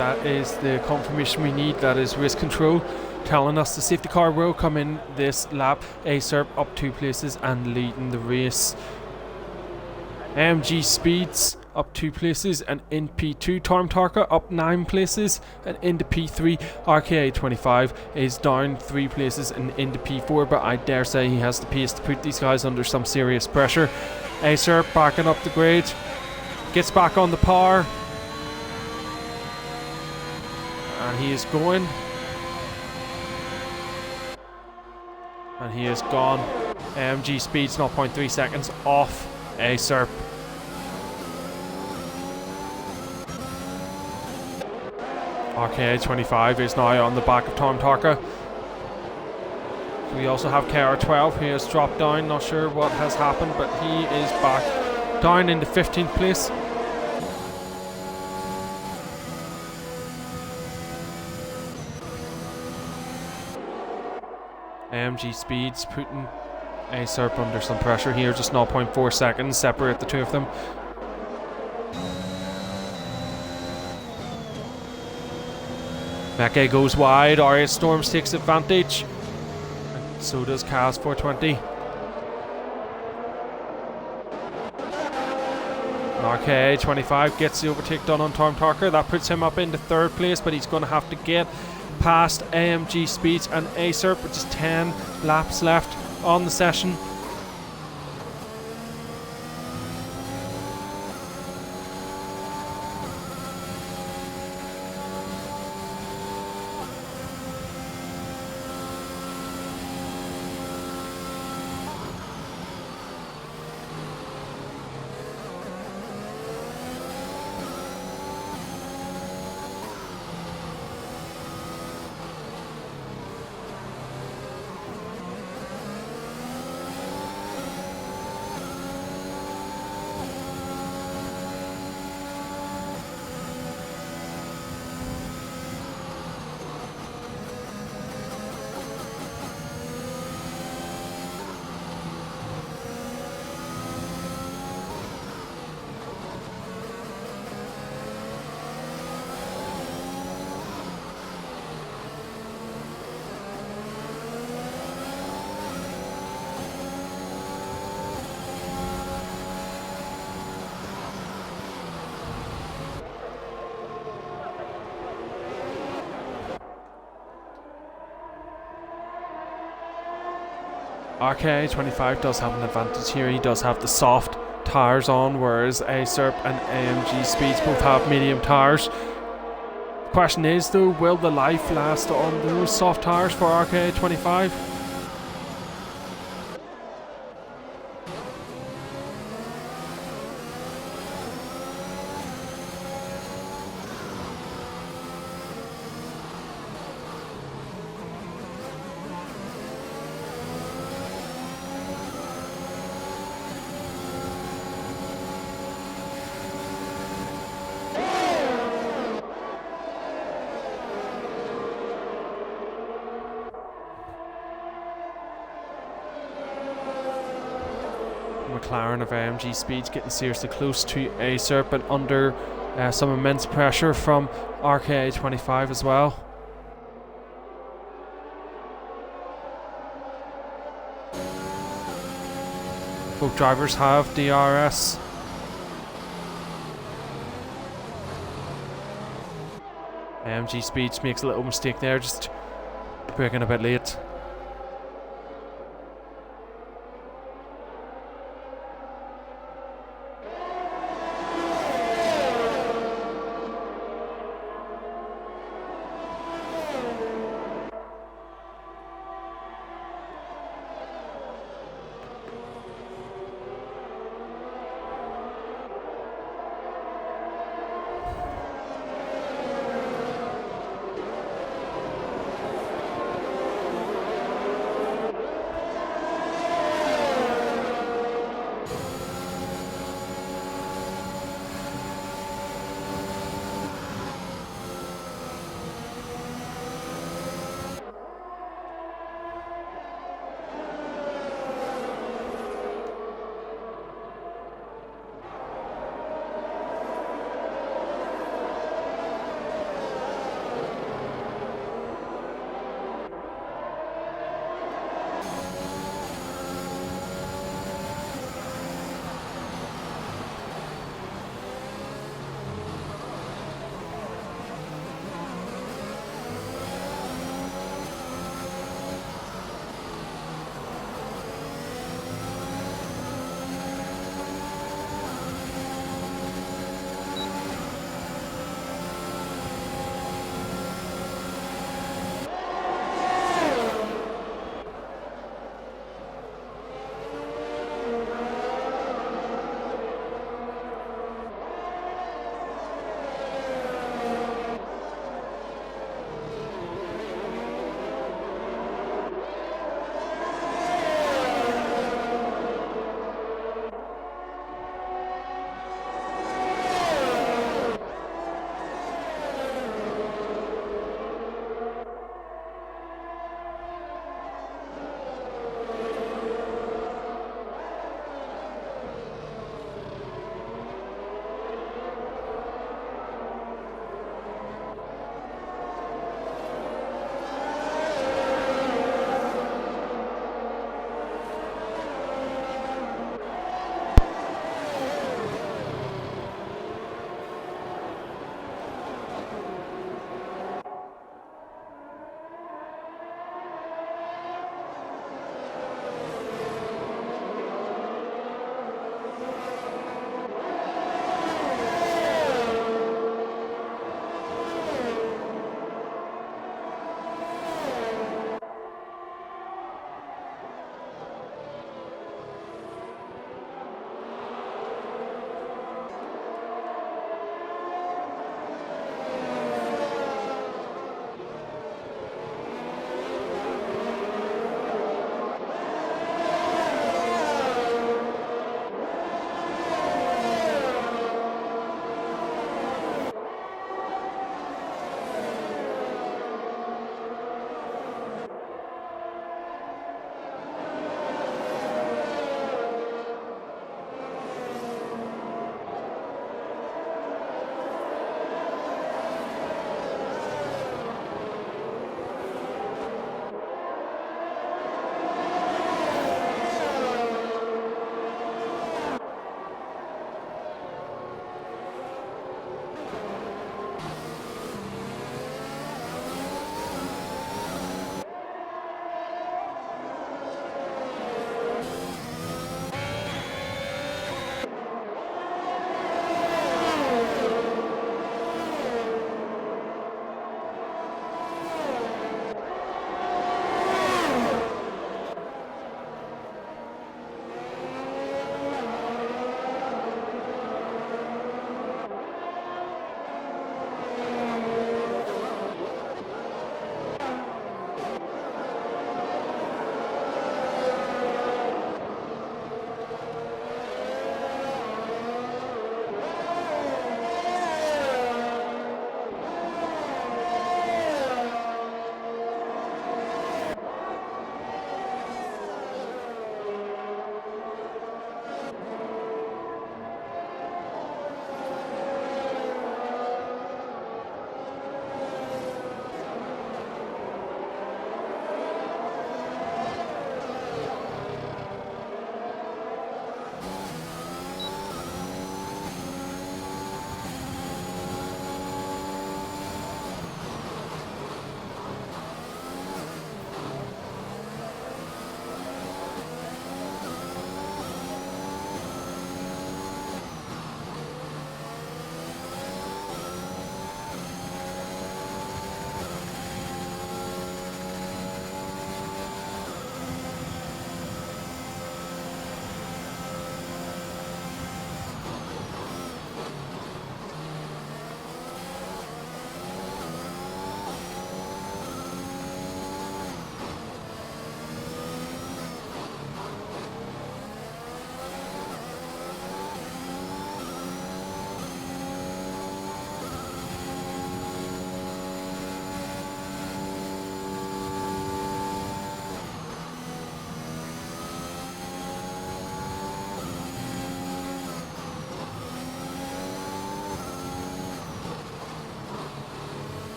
that is the confirmation we need. That is race control telling us the safety car will come in this lap. ASERP up 2 places and leading the race. MG Speeds up 2 places and in P2. Tom Tarka up 9 places and into P3. RKA 25 is down 3 places and into P4, but I dare say he has the pace to put these guys under some serious pressure. ASERP backing up the grid, gets back on the power, and he is going, and he is gone. MG Speeds 0.3 seconds off ASERP. RKA 25 is now on the back of Tom Tarka. We also have KR12 who has dropped down. Not sure what has happened, but he is back down into 15th place. MG Speeds putting ASERP under some pressure here. Just 0.4 seconds separate the two of them. Meke goes wide, RS Storms takes advantage, and so does Cas 420. RKA 25 gets the overtake done on Tom Tarka. That puts him up into 3rd place, but he's going to have to get past AMG Speeds and ASERP with just 10 laps left on the session. RKA 25 does have an advantage here. He does have the soft tires on, whereas ASERP and AMG Speeds both have medium tires. The question is though, will the life last on those soft tires for RKA 25? McLaren of AMG Speeds getting seriously close to ASERP and under some immense pressure from RKA 25 as well. Both drivers have DRS. AMG Speeds makes a little mistake there, just braking a bit late.